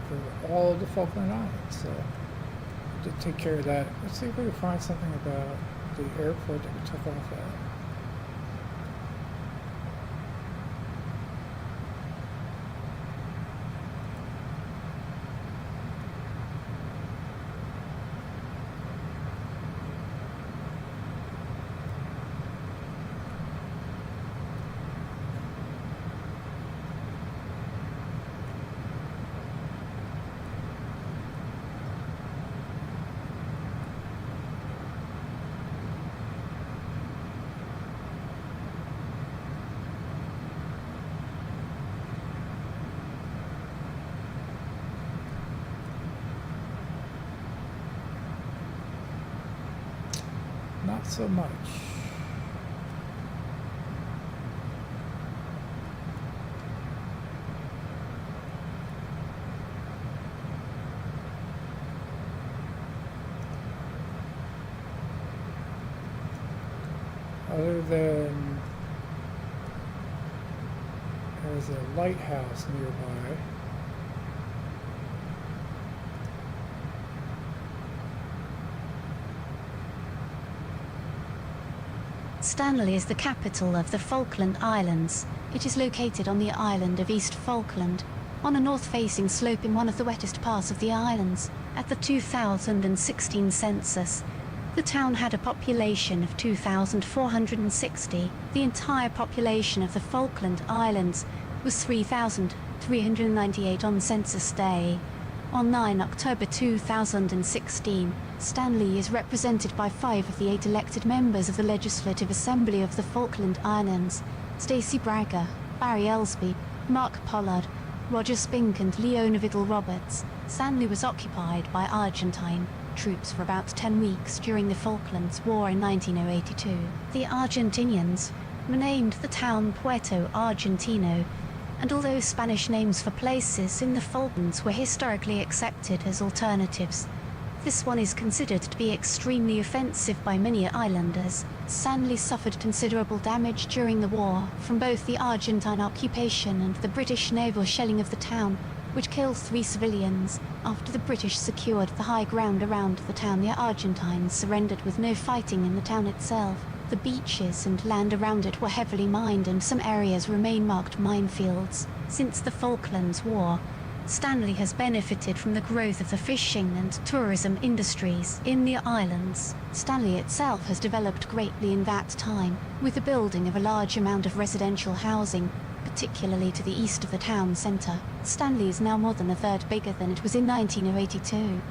For all of the Falkland Islands, so to take care of that. Let's see if we can find something about the airport that we took off at. Not so much. Other than there's a lighthouse nearby. Stanley is the capital of the Falkland Islands. It is located on the island of East Falkland, on a north-facing slope in one of the wettest parts of the islands. At the 2016 census, the town had a population of 2,460. The entire population of the Falkland Islands was 3,398 on census day. On 9 October 2016, Stanley is represented by 5 of the 8 elected members of the Legislative Assembly of the Falkland Islands: Stacey Braga, Barry Ellsby, Mark Pollard, Roger Spink and Leona Vidal Roberts. Stanley was occupied by Argentine troops for about 10 weeks during the Falklands War in 1982. The Argentinians renamed the town Puerto Argentino, and although Spanish names for places in the Falklands were historically accepted as alternatives, this one is considered to be extremely offensive by many islanders. Stanley suffered considerable damage during the war from both the Argentine occupation and the British naval shelling of the town, which killed 3 civilians. After the British secured the high ground around the town, the Argentines surrendered with no fighting in the town itself. The beaches and land around it were heavily mined, and some areas remain marked minefields. Since the Falklands War, Stanley has benefited from the growth of the fishing and tourism industries in the islands. Stanley itself has developed greatly in that time, with the building of a large amount of residential housing, particularly to the east of the town centre. Stanley is now more than a third bigger than it was in 1982.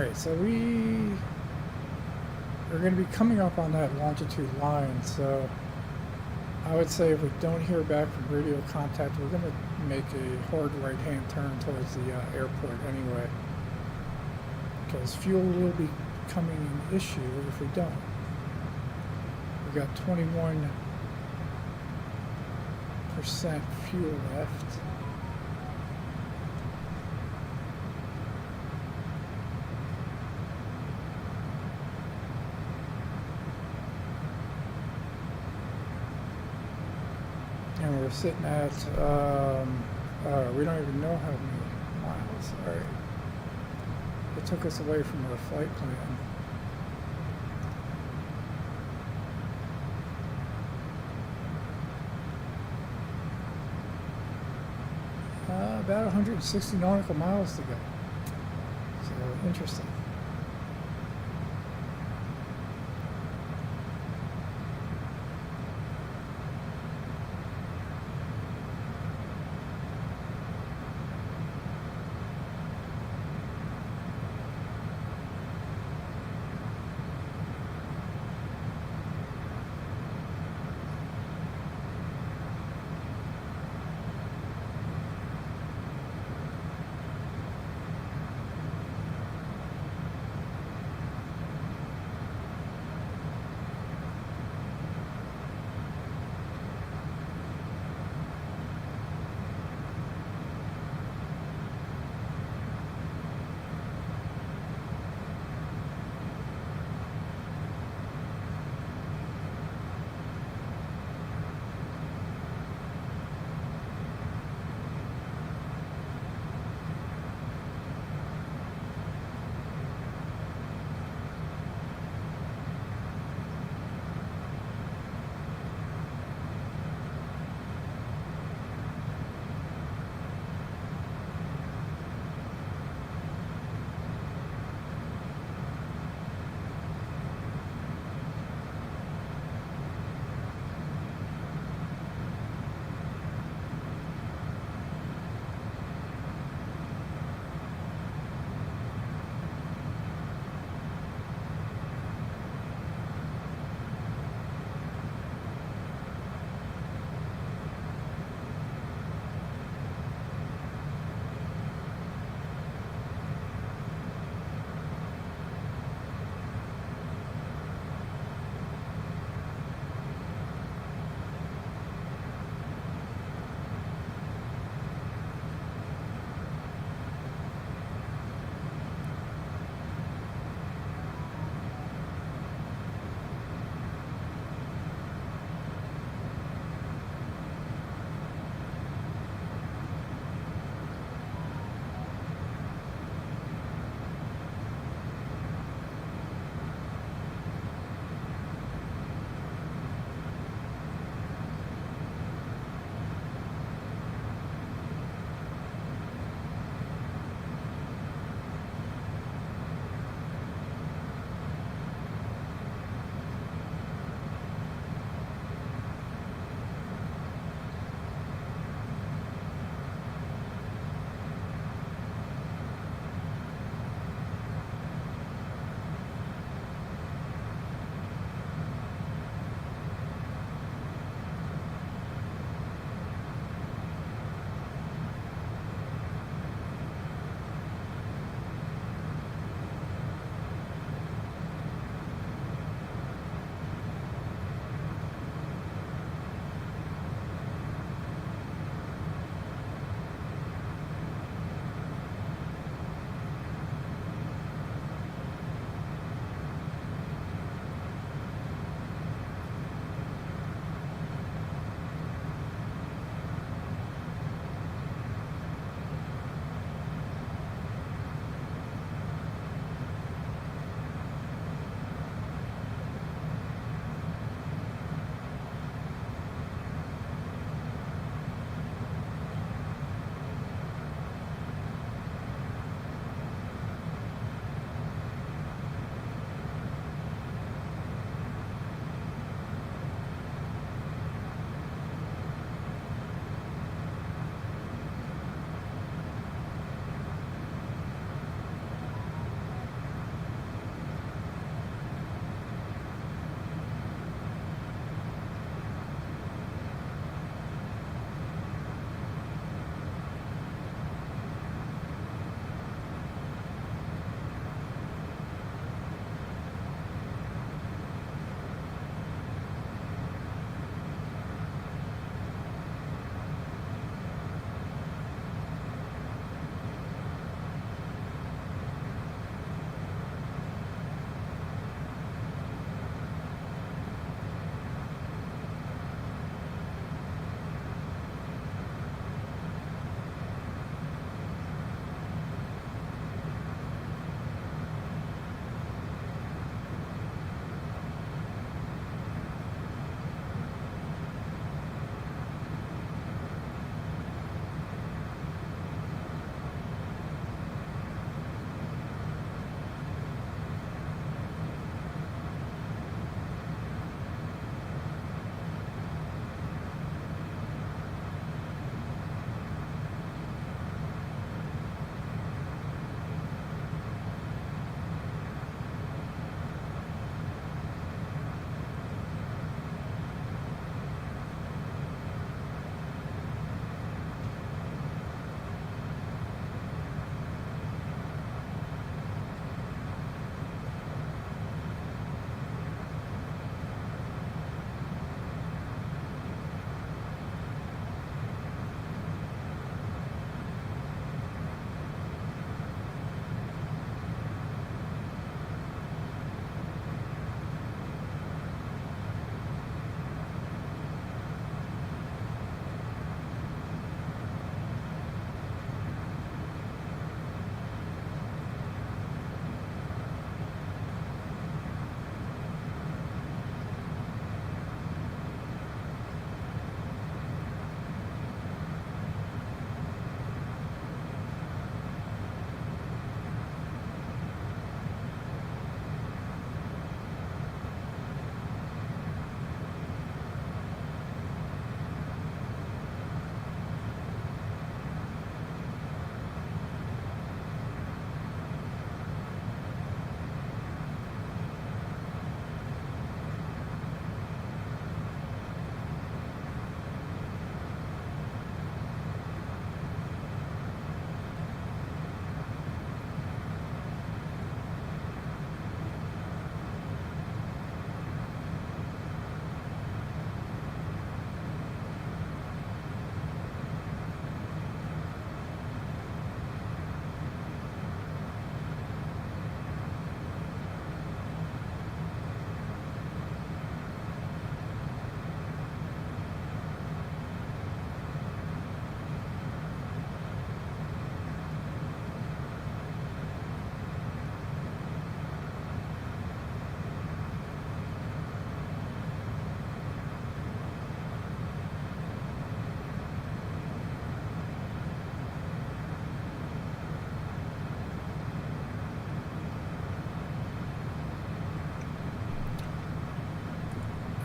Alright, so we are going to be coming up on that longitude line, so I would say if we don't hear back from radio contact, we're going to make a hard right-hand turn towards the airport anyway, because fuel will be becoming an issue if we don't. We've got 21% fuel left. And we're sitting at, we don't even know how many miles. All right. It took us away from our flight plan. About 160 nautical miles to go. So, interesting.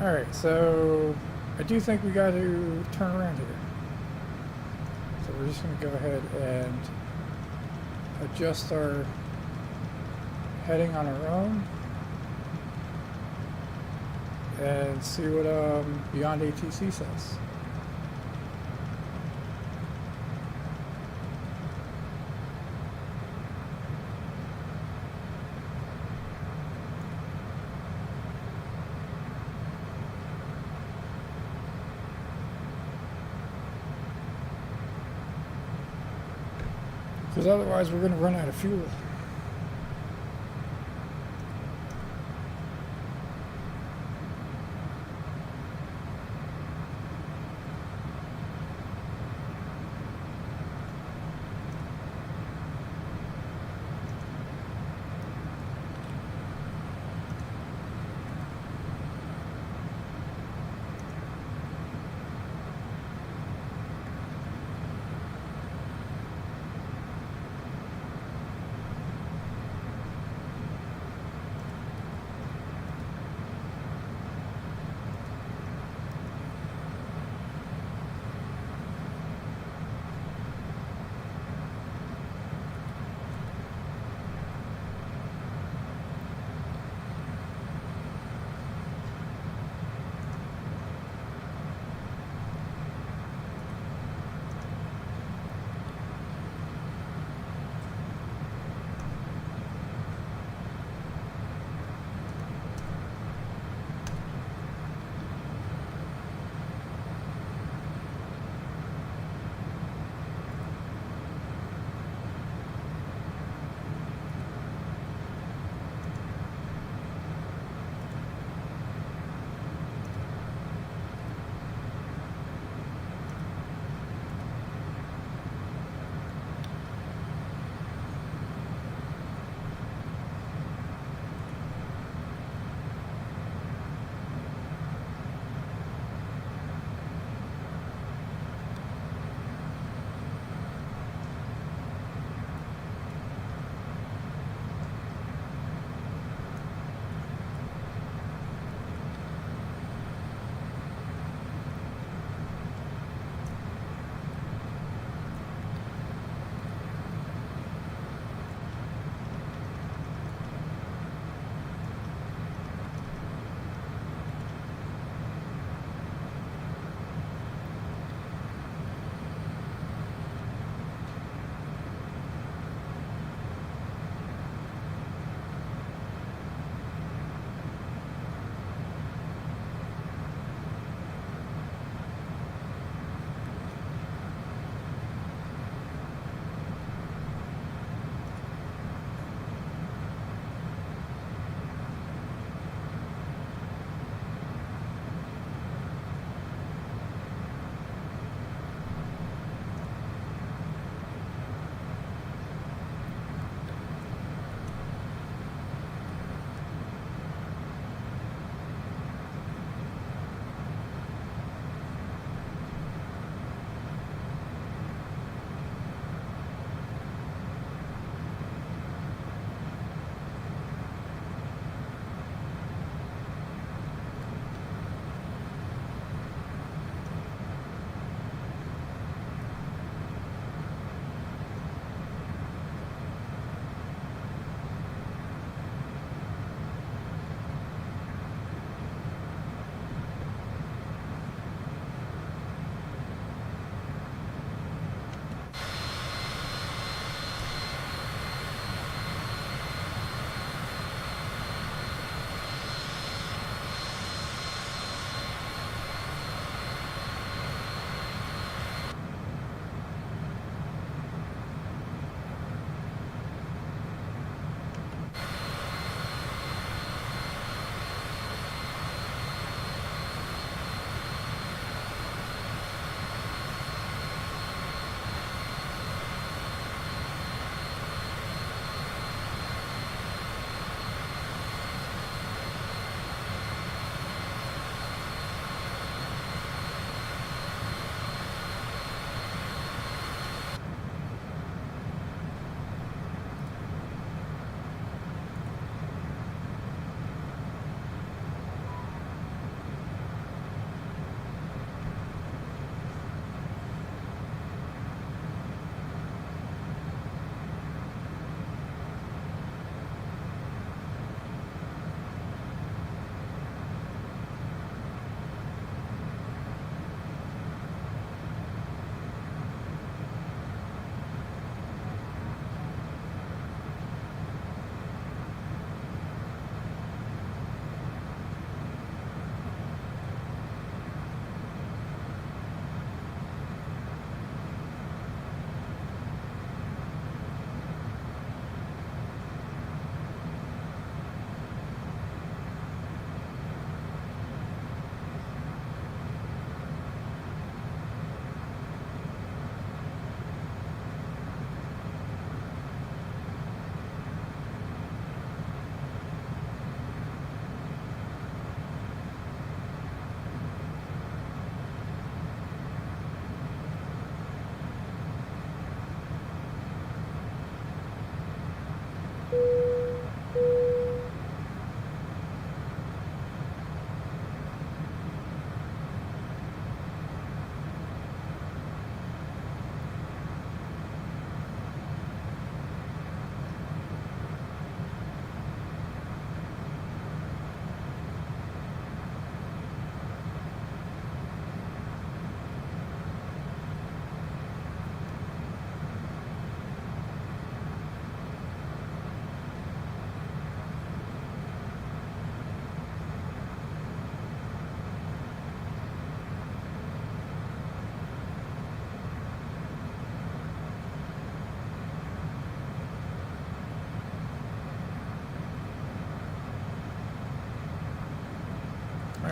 Alright, so I do think we got to turn around here. So we're just going to go ahead and adjust our heading on our own and see what Beyond ATC says. Because otherwise we're going to run out of fuel.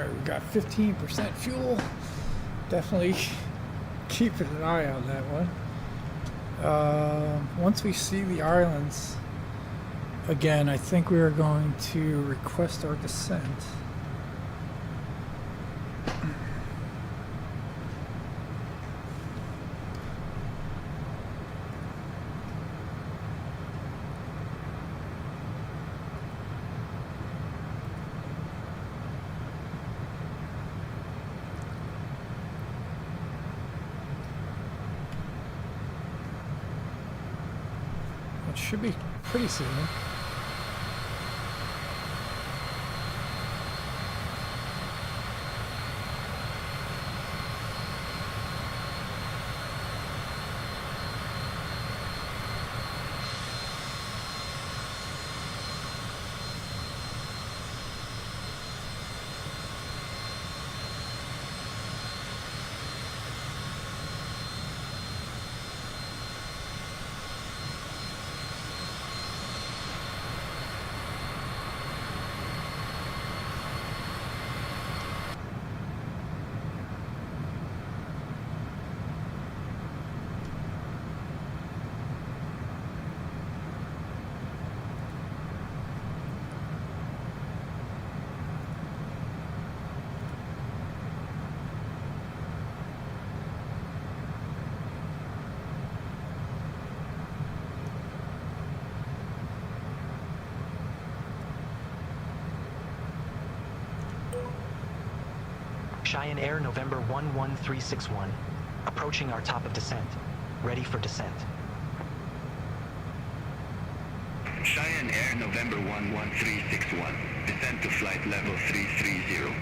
Alright, we got 15% fuel. Definitely keeping an eye on that one. Once we see the islands, again, I think we are going to request our descent. It should be pretty soon. Cheyenne Air, November 11361. Approaching our top of descent. Ready for descent. Cheyenne Air, November 11361. Descend to flight level 330.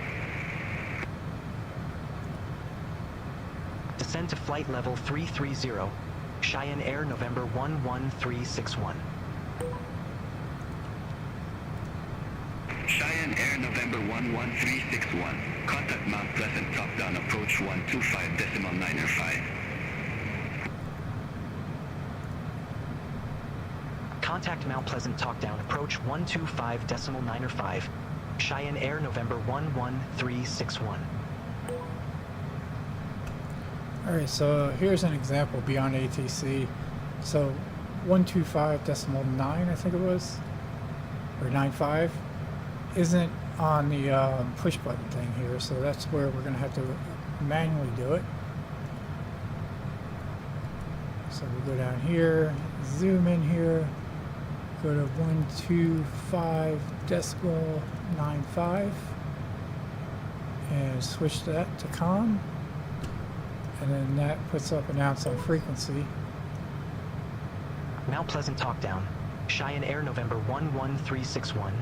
Descend to flight level 330. Cheyenne Air, November 11361. Cheyenne Air, November 11361. Contact Mount Pleasant top-down approach 125.905. Contact Mount Pleasant talkdown approach 125.905. Cheyenne Air, November 11361. Alright, so here's an example beyond ATC. So 125.9, I think it was, or 95, isn't on the push button thing here, so that's where we're going to have to manually do it. So we go down here, zoom in here, go to 125.95 and switch that to COM, and then that puts up announce on frequency. Mount Pleasant talkdown. Cheyenne Air, November 11361.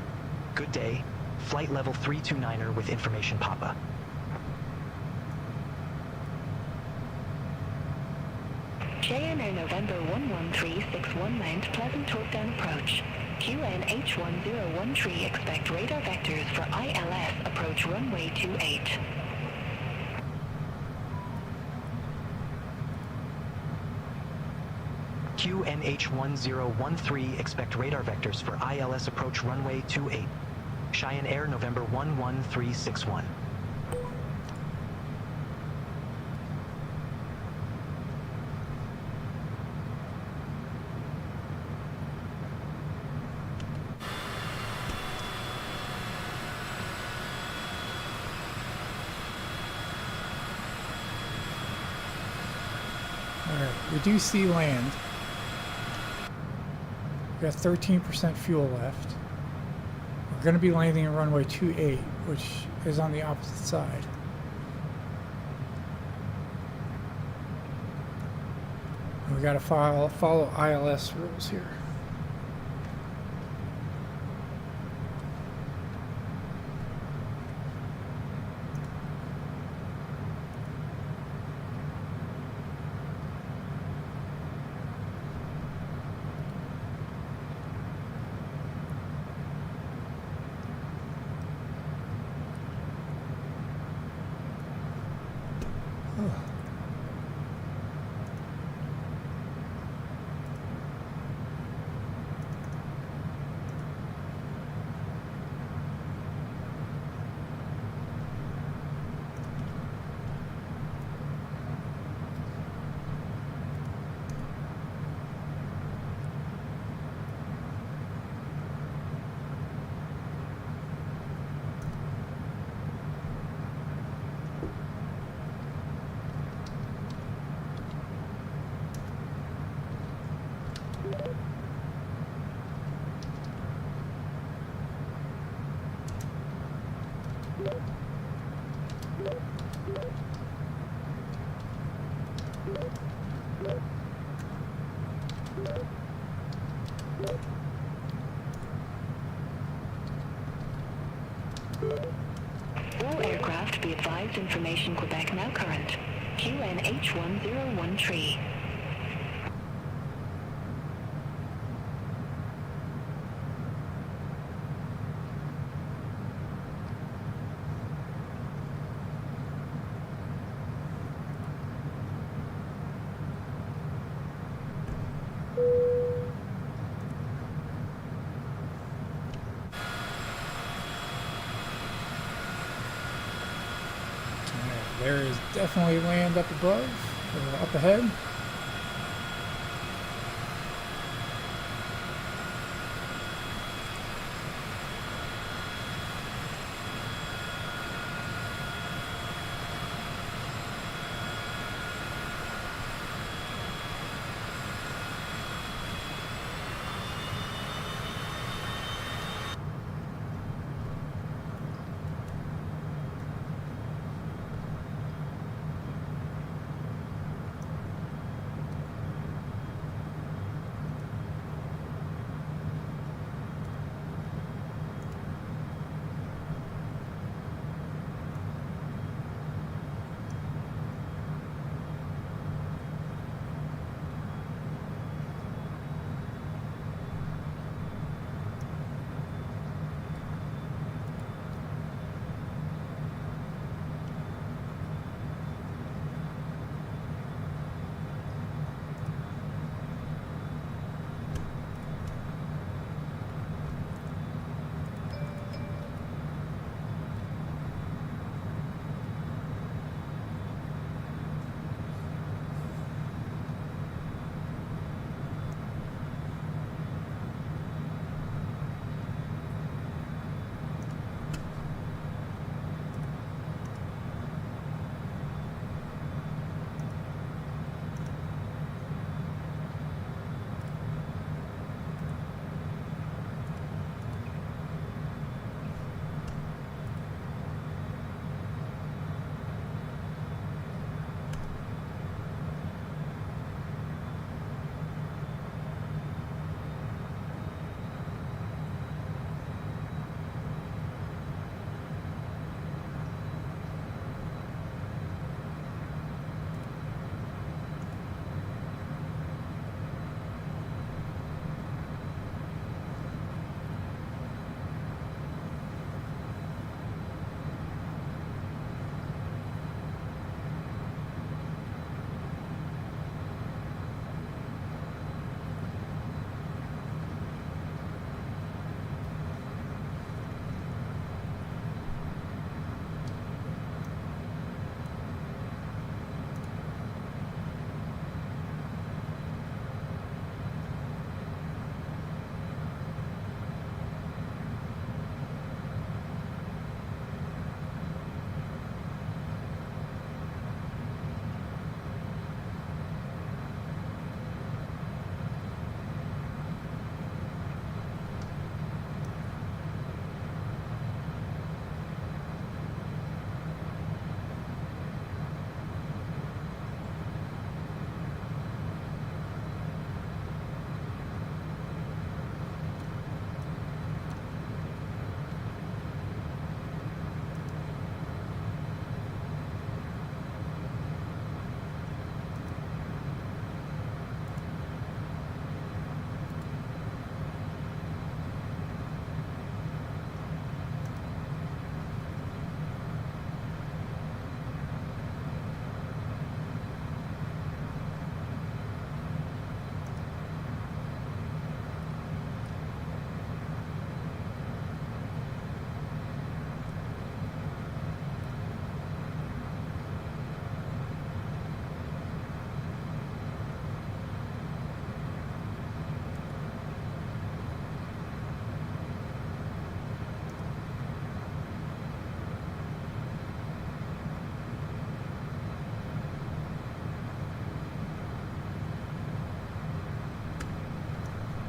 Good day. Flight level 329er with information Papa. Cheyenne Air, November 11361, Mount Pleasant talkdown approach. QNH1013, expect radar vectors for ILS approach runway 28. QNH1013, expect radar vectors for ILS approach runway 28. Cheyenne Air, November 11361. Alright, we do see land. We got 13% fuel left. We're going to be landing in runway 28, which is on the opposite side. We got to follow ILS rules here. Be advised, information Quebec now current. QNH101 tree. There is definitely land up above, or up ahead.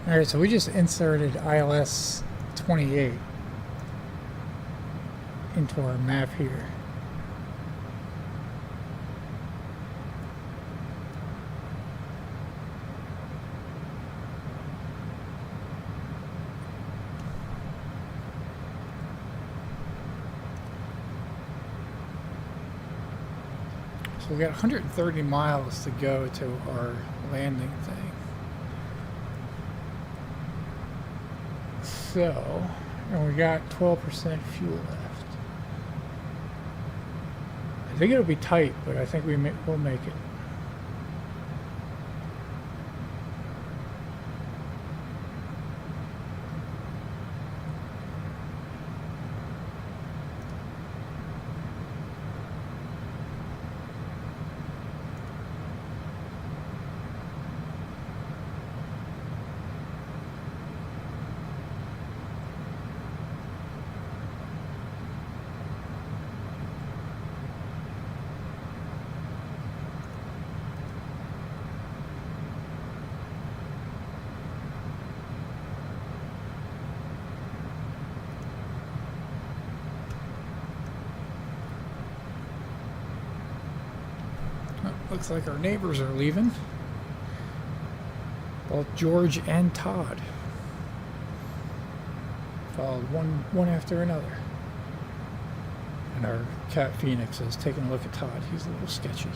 Alright, so we just inserted ILS 28 into our map here. So we got 130 miles to go to our landing thing. So, and we got 12% fuel left. I think it'll be tight, but I think we'll make it. Looks like our neighbors are leaving. Both George and Todd. Followed one after another. And our cat Phoenix is taking a look at Todd. He's a little sketchy.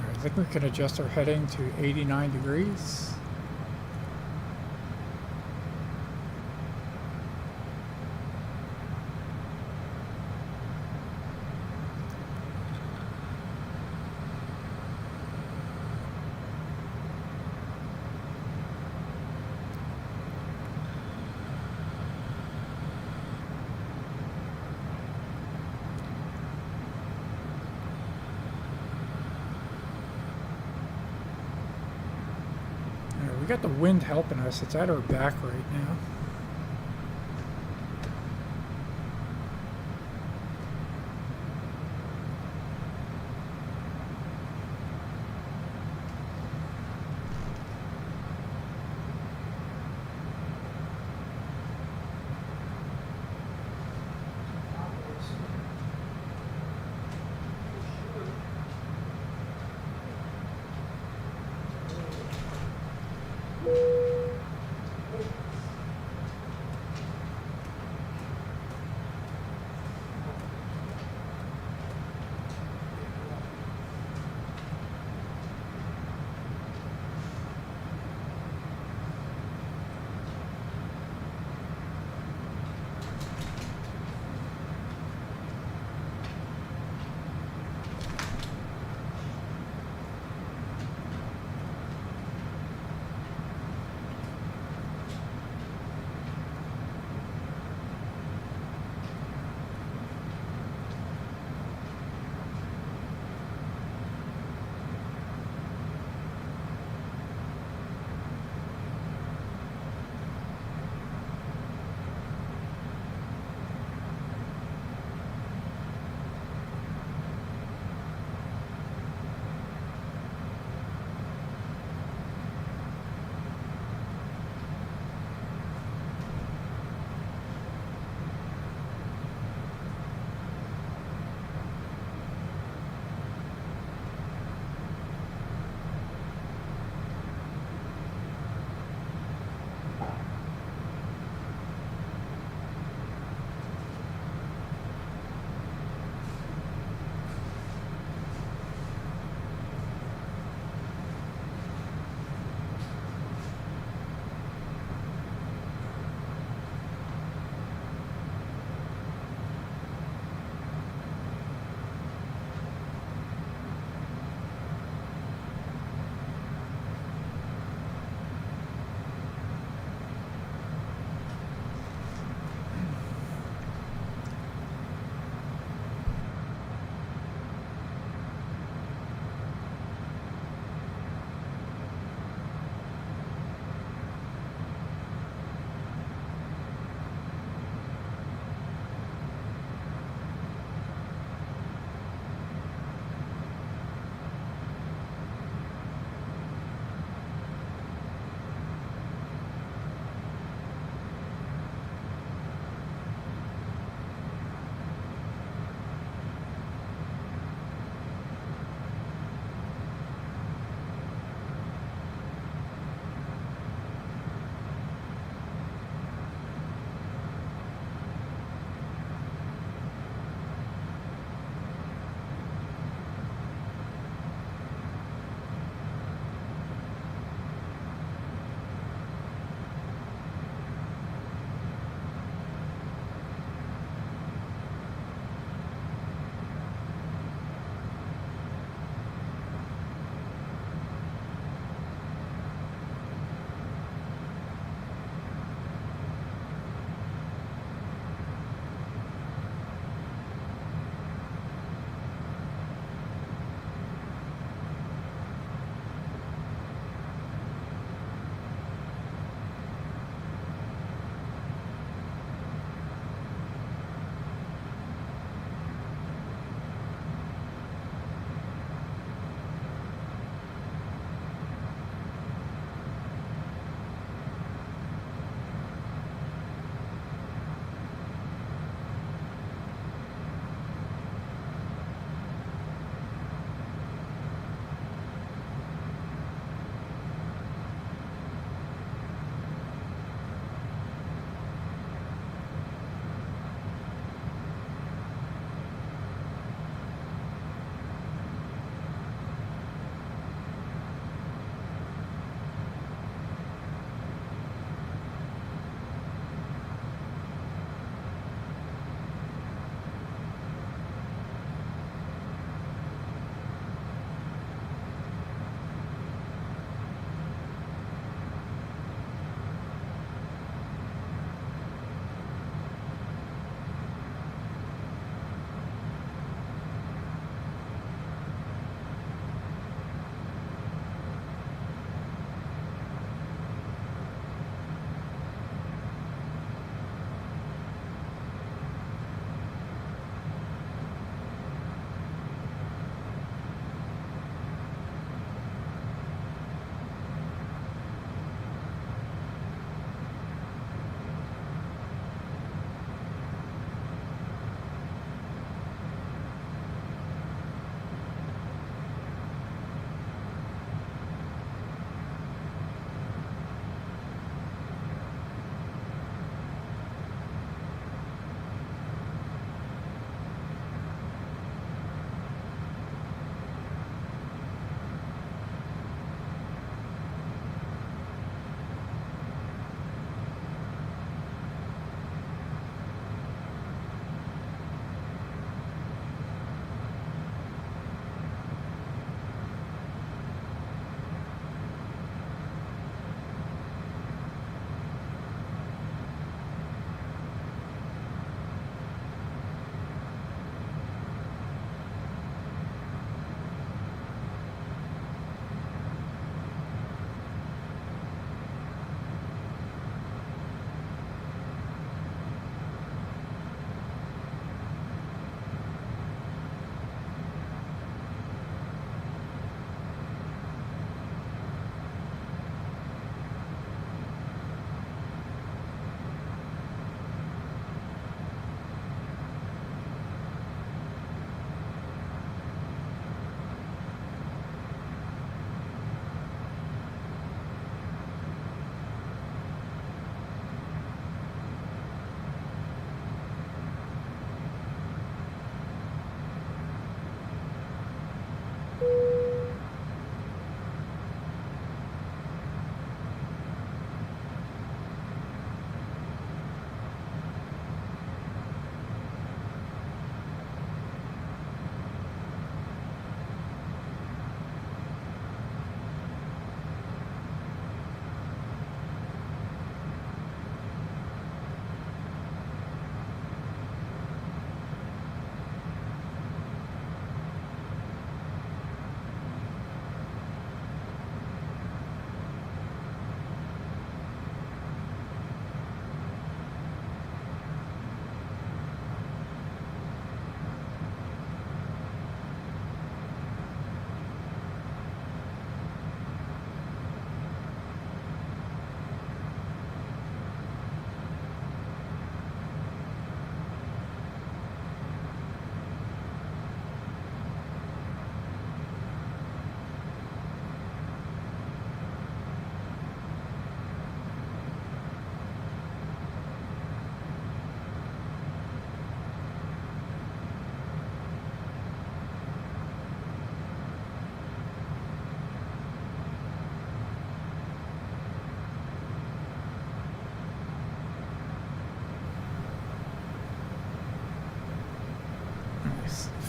I think we can adjust our heading to 89 degrees. We got the wind helping us. It's at our back right now.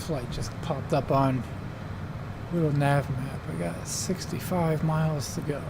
flight just popped up on little nav map. I got 65 miles to go.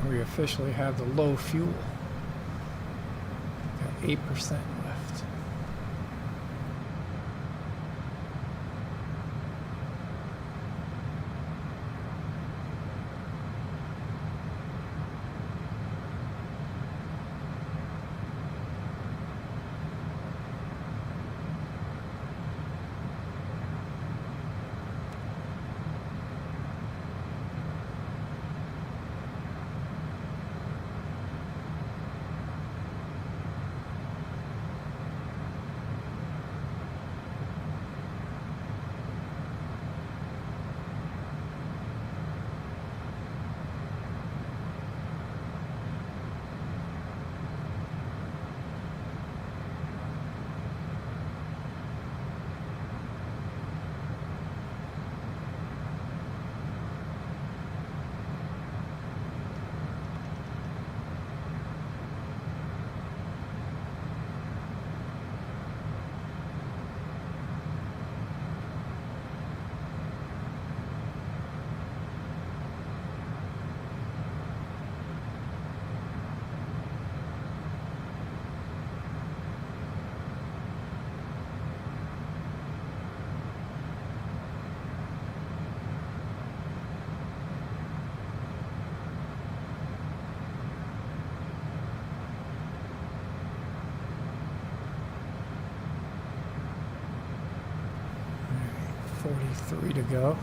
And we officially have the low fuel. Got 8% left. Three to go.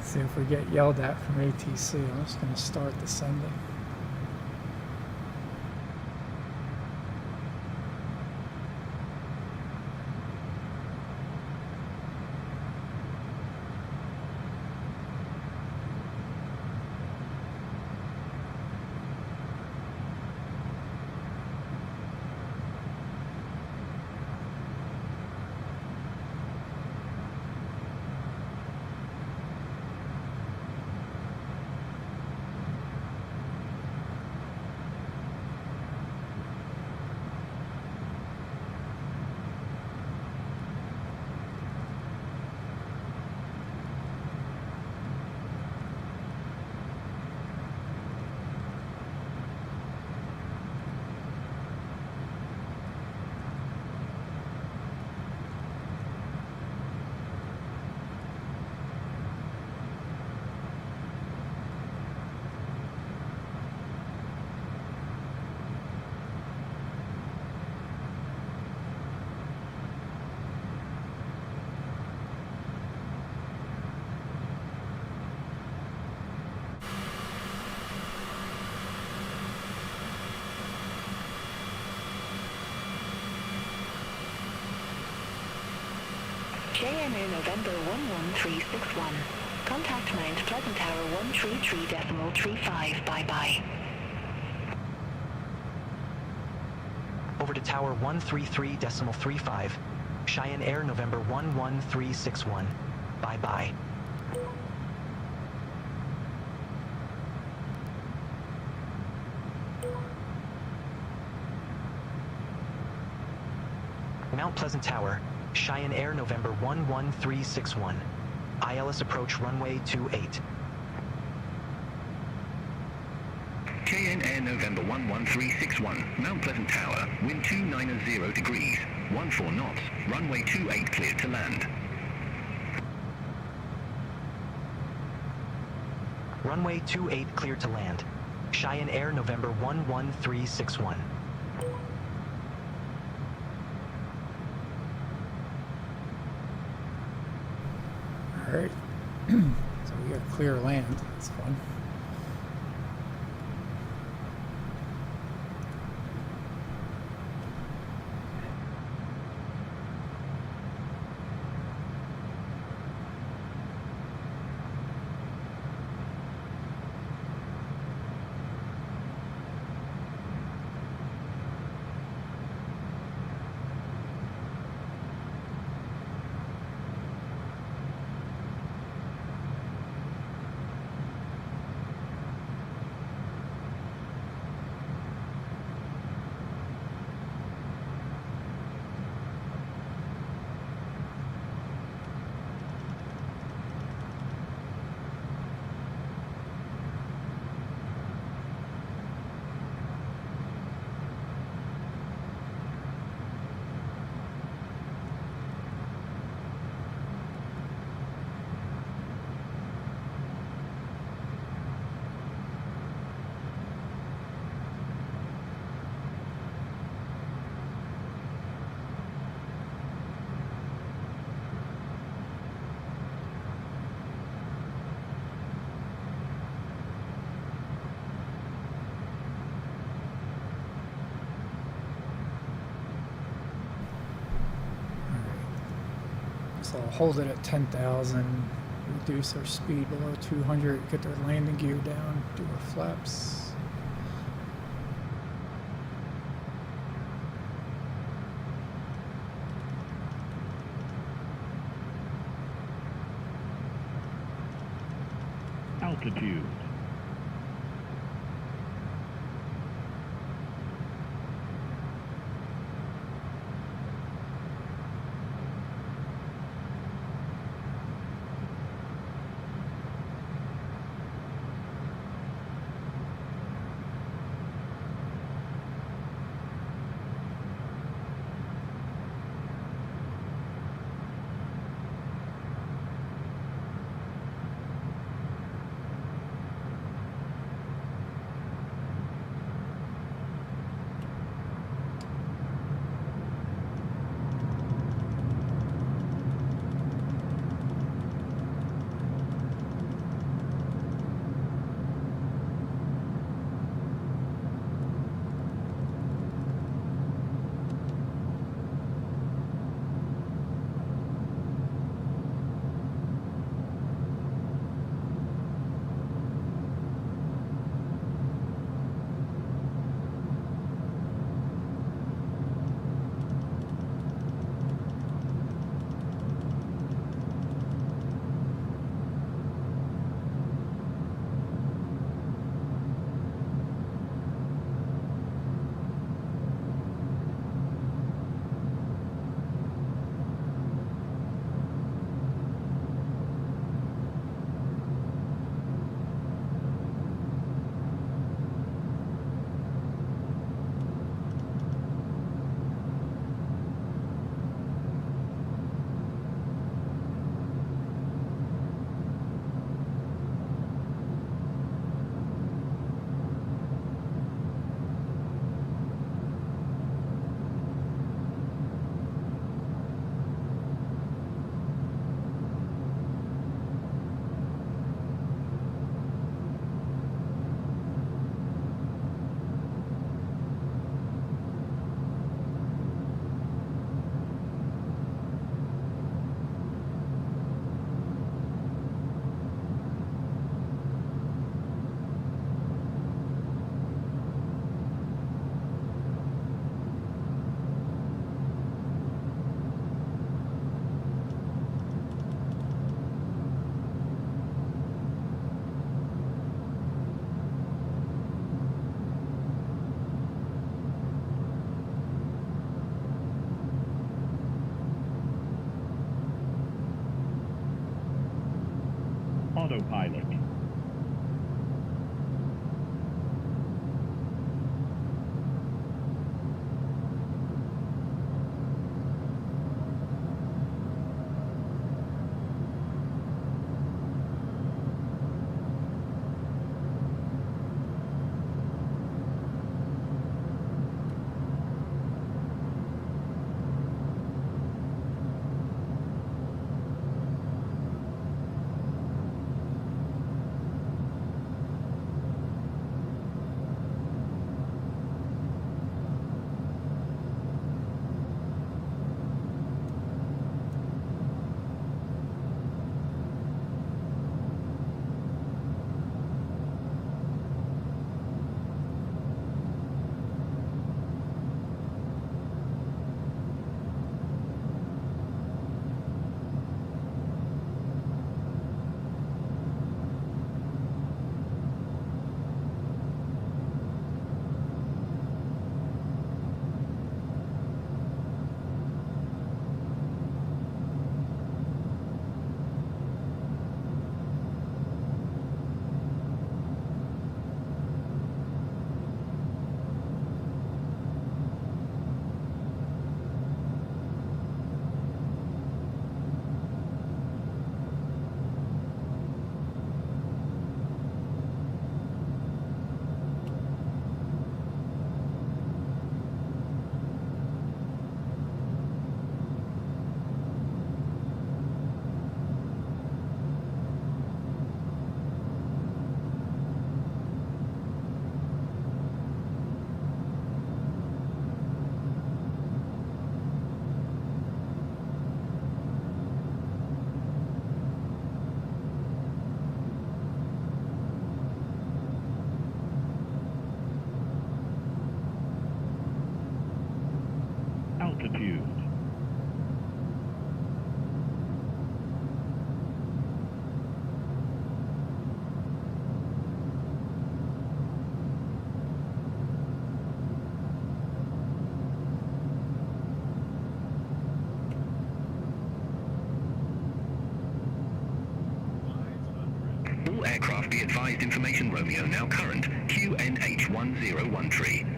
See if we get yelled at from ATC. I'm just going to start descending. Cheyenne Air November 11361. Contact Mount Pleasant Tower 133.35. Bye-bye. Over to Tower 133.35. Cheyenne Air November 11361. Bye-bye. Mount Pleasant Tower, Cheyenne Air November 11361. ILS approach runway 28. Cheyenne Air November 11361, Mount Pleasant Tower, wind 290 degrees, 14 knots, runway 28 cleared to land. Runway 28 cleared to land. Cheyenne Air November 11361. Alright. So we got clear land. That's fun. So I'll hold it at 10,000, reduce our speed below 200, get our landing gear down, do our flaps. Altitude. autopilot. Altitude. All aircraft be advised information Romeo now current QNH1013.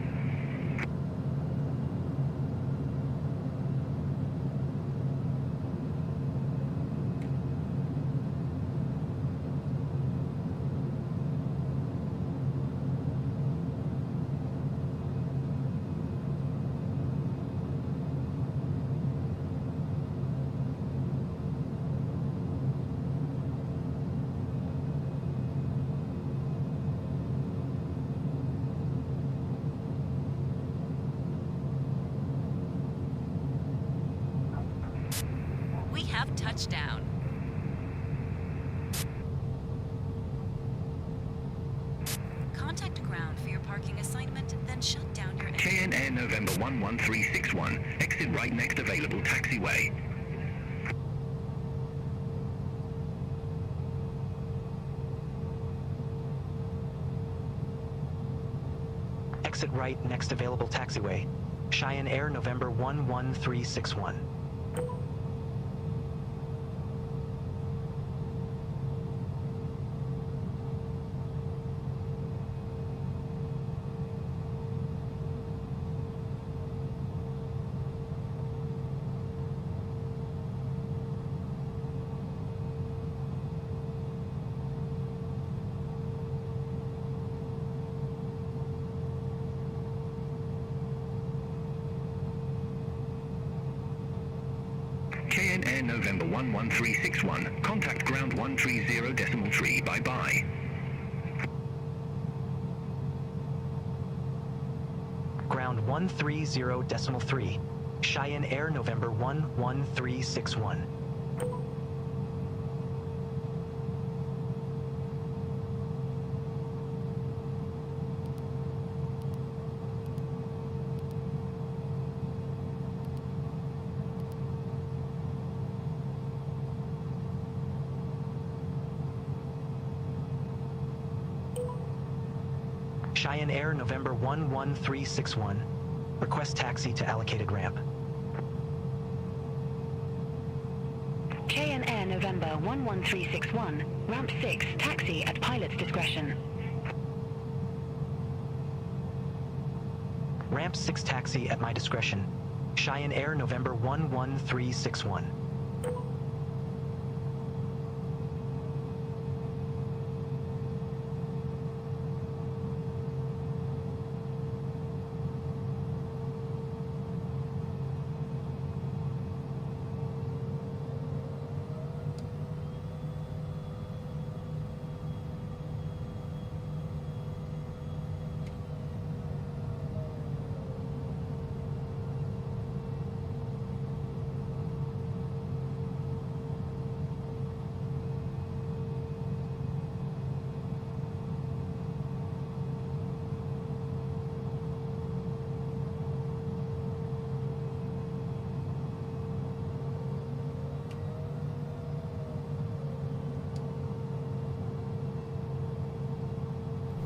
We have touchdown. Contact ground for your parking assignment, then shut down your engine. KN Air November 11361. Exit right next available taxiway. Exit right next available taxiway. Cheyenne Air November 11361. KN Air November 11361. Contact ground 130.3. Bye-bye. Ground 130.3. Cheyenne Air November 11361. Cheyenne Air November 11361. Request taxi to allocated ramp. KNN November 11361, ramp 6, taxi at pilot's discretion. Ramp 6 taxi at my discretion. Cheyenne Air November 11361.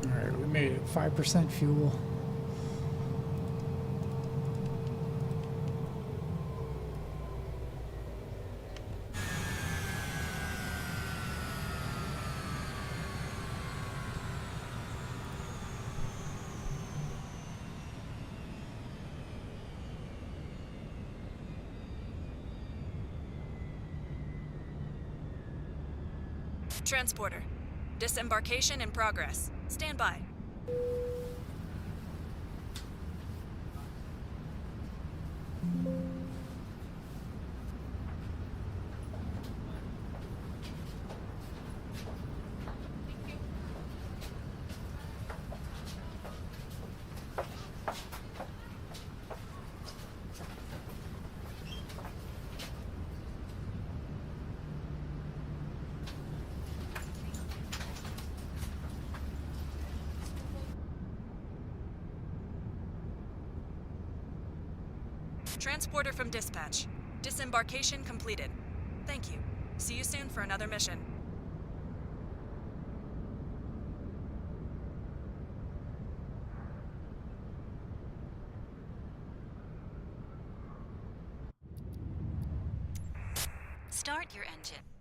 Alright, we made it 5% fuel. Transporter. Disembarkation in progress. Stand by. Transporter from dispatch. Disembarkation completed. Thank you. See you soon for another mission. Start your engine.